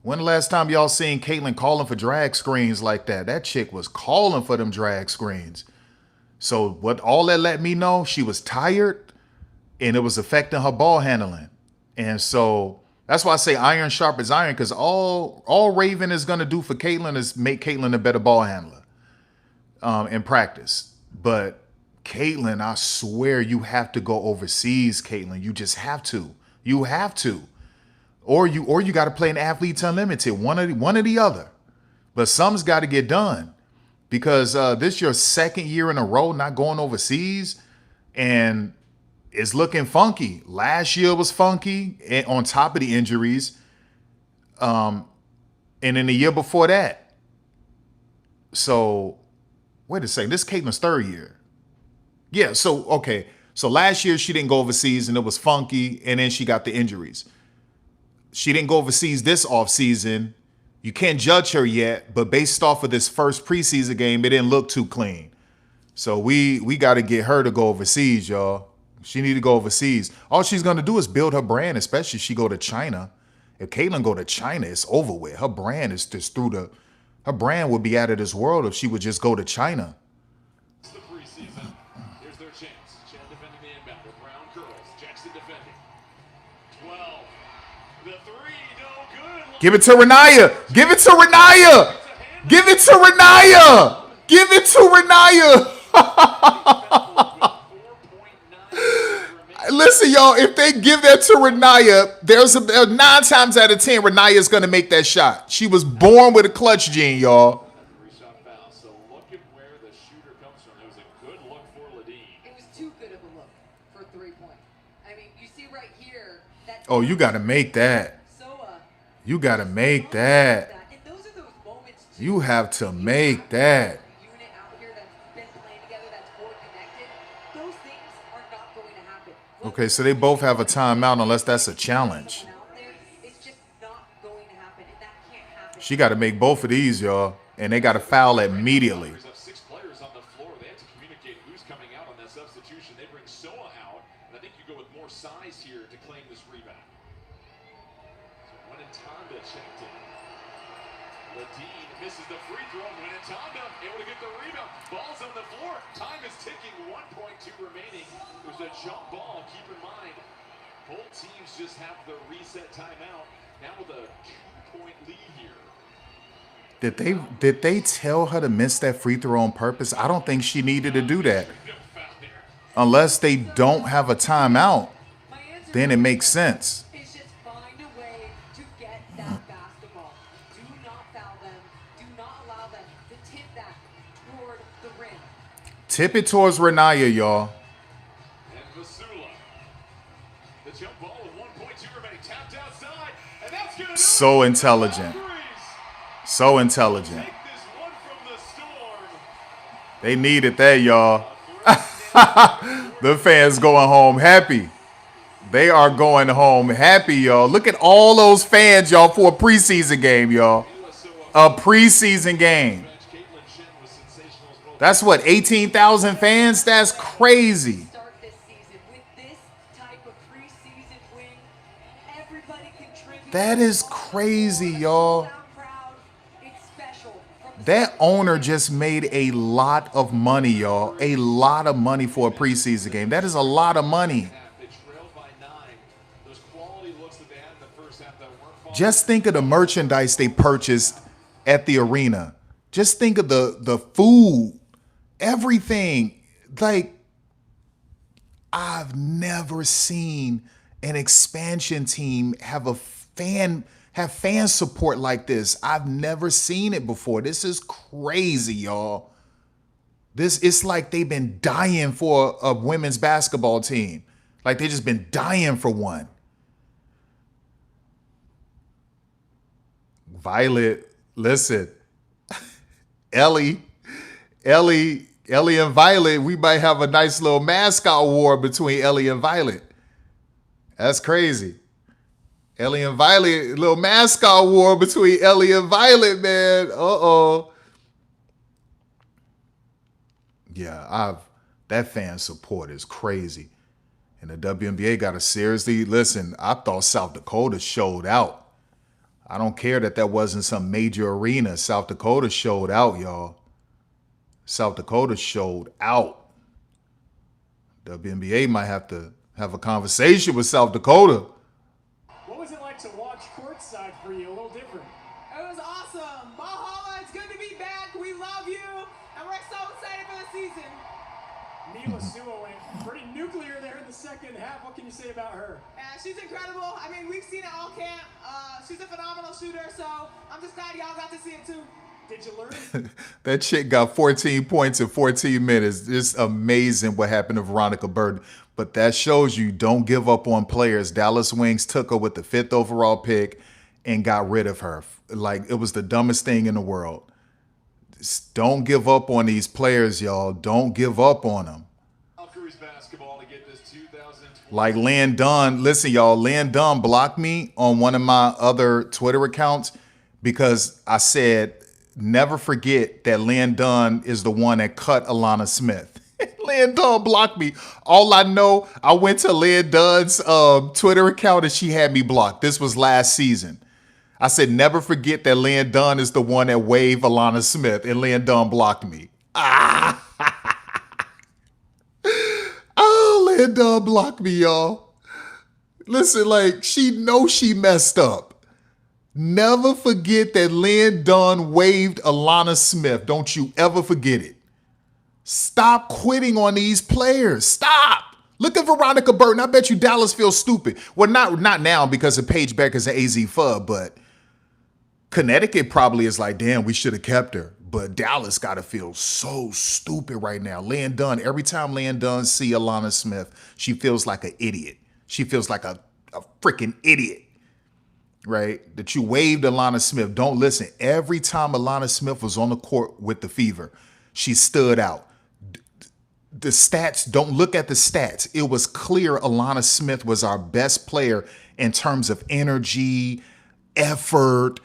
When the last time y'all seen Caitlyn calling for drag screens like that? That chick was calling for them drag screens. So what all that let me know, she was tired and it was affecting her ball handling. And so that's why I say iron sharpens iron, because all Raven is going to do for Caitlyn is make Caitlyn a better ball handler in practice. But Caitlyn, I swear you have to go overseas, Caitlyn. You just have to. You have to. Or you got to play an Athletes Unlimited, one or the other. But something's got to get done, because this is your second year in a row not going overseas, and it's looking funky. Last year was funky, and on top of the injuries, and in the year before that. So wait a second, this is Caitlyn's third year. Yeah, so okay. So last year she didn't go overseas and it was funky, and then she got the injuries. She didn't go overseas this offseason. You can't judge her yet, but based off of this first preseason game, it didn't look too clean. So we got to get her to go overseas, y'all. She need to go overseas. All she's going to do is build her brand, especially if she go to China. If Caitlyn go to China, it's over with. Her brand is just her brand would be out of this world if she would just go to China. It's the preseason. Here's their chance. Chen defending the inbound with Brown curls. Jackson defending. 12. The three, no good. Give it to Renaya. Give it to Renaya. Give it to Renaya. Give it to Renaya. Listen, y'all, if they give that to Renaya, there's 9 times out of 10, Renaya's going to make that shot. She was born with a clutch gene, y'all. Three-shot foul. So look at where the shooter comes from. It was a good look for Ladine. It was too good of a look for 3-point. I mean, you see right here that. Oh, you got to make that. You got to make that. And those are those moments. You have to make that. Unit out here that's been playing together, that's more connected. Those things are not going to happen. Okay, so they both have a timeout unless that's a challenge. It's just not going to happen, and that can't happen. She got to make both of these, y'all, and they got to foul immediately. There's 6 players on the floor. They have to communicate who's coming out on that substitution. They bring Soa out, and I think you go with more size here to claim this rebound. So Winnetonda checked in. Ladine misses the free throw. Winnetonda able to get the rebound. Ball's on the floor. Time is ticking. 1.2 remaining. There's a jump ball. Keep in mind, both teams just have the reset timeout. Now with a 2-point lead here. Did they tell her to miss that free throw on purpose? I don't think she needed to do that. Unless they don't have a timeout, then it makes sense. It's just find a way to get that basketball. Do not foul them. Do not allow them to tip that toward the rim. Tip it towards Renaya, y'all. And Vasula. The jump ball with 1.2 remaining. Tapped outside. And that's going to So intelligent. So intelligent. take this one from the Storm. They needed that, y'all. The fans going home happy. They are going home happy, y'all. Look at all those fans, y'all, for a preseason game, y'all. A preseason game. That's what, 18,000 fans? That's crazy. Start this season with this type of preseason win. Everybody contributes. That is crazy, y'all. Proud. It's special. That owner just made a lot of money, y'all. A lot of money for a preseason game. That is a lot of money. They trailed by 9. Those quality looks that they had in the first half that weren't falling. Just think of the merchandise they purchased at the arena. Just think of the food, everything. Like, I've never seen an expansion team have fan support like this. I've never seen it before. This is crazy, y'all. It's like they've been dying for a women's basketball team. Like they just been dying for one. Violet, listen. Ellie and Violet, we might have a nice little mascot war between Ellie and Violet. That's crazy. Ellie and Violet, little mascot war between Ellie and Violet, man. Uh-oh. Yeah, that fan support is crazy. And the WNBA got to seriously listen. I thought South Dakota showed out. I don't care that wasn't some major arena. South Dakota showed out, y'all. South Dakota showed out. WNBA might have to have a conversation with South Dakota. What was it like to watch courtside for you? A little different. It was awesome. Mahala, it's good to be back. We love you, and we're so excited for the season. Mila Sua went pretty nuclear there in the second half. What can you say about her? Yeah, she's incredible. I mean, we've seen it all camp. She's a phenomenal shooter, so I'm just glad y'all got to see it too. Did you learn? That chick got 14 points in 14 minutes. It's amazing what happened to Veronica Burton. But that shows you don't give up on players. Dallas Wings took her with the 5th overall pick and got rid of her. Like, it was the dumbest thing in the world. Just don't give up on these players, y'all. Don't give up on them. Valkyries basketball to get this 2020. Like Lynn Dunn. Listen, y'all, Lynn Dunn blocked me on one of my other Twitter accounts because I said, never forget that Lynn Dunn is the one that cut Alana Smith. Lynn Dunn blocked me. All I know, I went to Lynn Dunn's Twitter account and she had me blocked. This was last season. I said, never forget that Lynn Dunn is the one that waved Alana Smith, and Lynn Dunn blocked me. Ah! Oh, Lynn Dunn blocked me, y'all. Listen, like, she knows she messed up. Never forget that Lynn Dunn waved Alana Smith. Don't you ever forget it. Stop quitting on these players. Stop. Look at Veronica Burton. I bet you Dallas feels stupid. Well, not now because of Paige Becker's an AZ Fudd, but Connecticut probably is like, damn, we should have kept her. But Dallas got to feel so stupid right now. Lynn Dunn, every time Lynn Dunn see Alana Smith, she feels like an idiot. She feels like a freaking idiot, right? That you waved Alana Smith. Don't listen. Every time Alana Smith was on the court with the Fever, she stood out. The stats, don't look at the stats. It was clear Alana Smith was our best player in terms of energy, effort,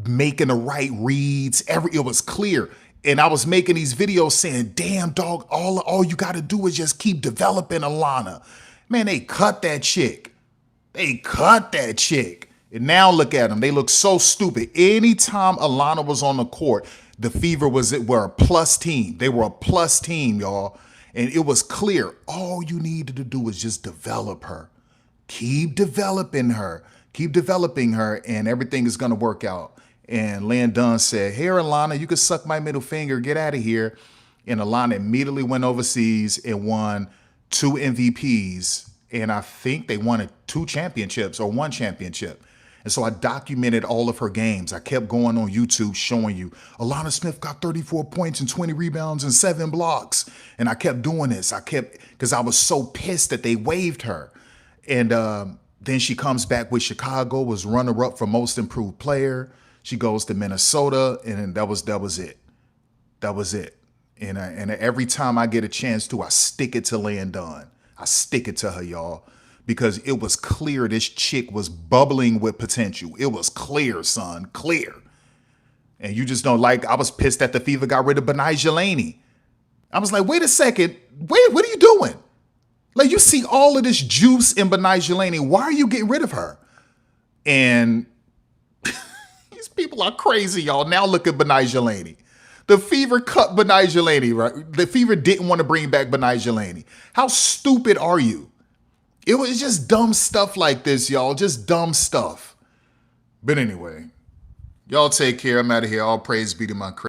making the right reads. It was clear. And I was making these videos saying, damn, dog, all you got to do is just keep developing Alana. Man, they cut that chick. They cut that chick. And now look at them. They look so stupid. Anytime Alana was on the court, the Fever were a plus team. They were a plus team, y'all. And it was clear. All you needed to do was just develop her. Keep developing her. Keep developing her, and everything is going to work out. And Lynn Dunn said, here, Alana, you can suck my middle finger. Get out of here. And Alana immediately went overseas and won 2 MVPs. And I think they won 2 championships or 1 championship. And so I documented all of her games. I kept going on YouTube showing you, Alana Smith got 34 points and 20 rebounds and 7 blocks. And I kept doing this. Because I was so pissed that they waived her. And then she comes back with Chicago, was runner-up for most improved player. She goes to Minnesota, and that was it. That was it. And every time I get a chance to, I stick it to Lynn Dunn. I stick it to her, y'all. Because it was clear this chick was bubbling with potential. It was clear, son, clear. And you just don't like, I was pissed that the Fever got rid of Benai Jelani. I was like, wait a second, what are you doing? Like, you see all of this juice in Benai Jelani. Why are you getting rid of her? And these people are crazy, y'all. Now look at Benai Jelani. The Fever cut Benai Jelani, right? The Fever didn't want to bring back Benai Jelani. How stupid are you? It was just dumb stuff like this, y'all. Just dumb stuff. But anyway, y'all take care. I'm out of here. All praise be to my Creator.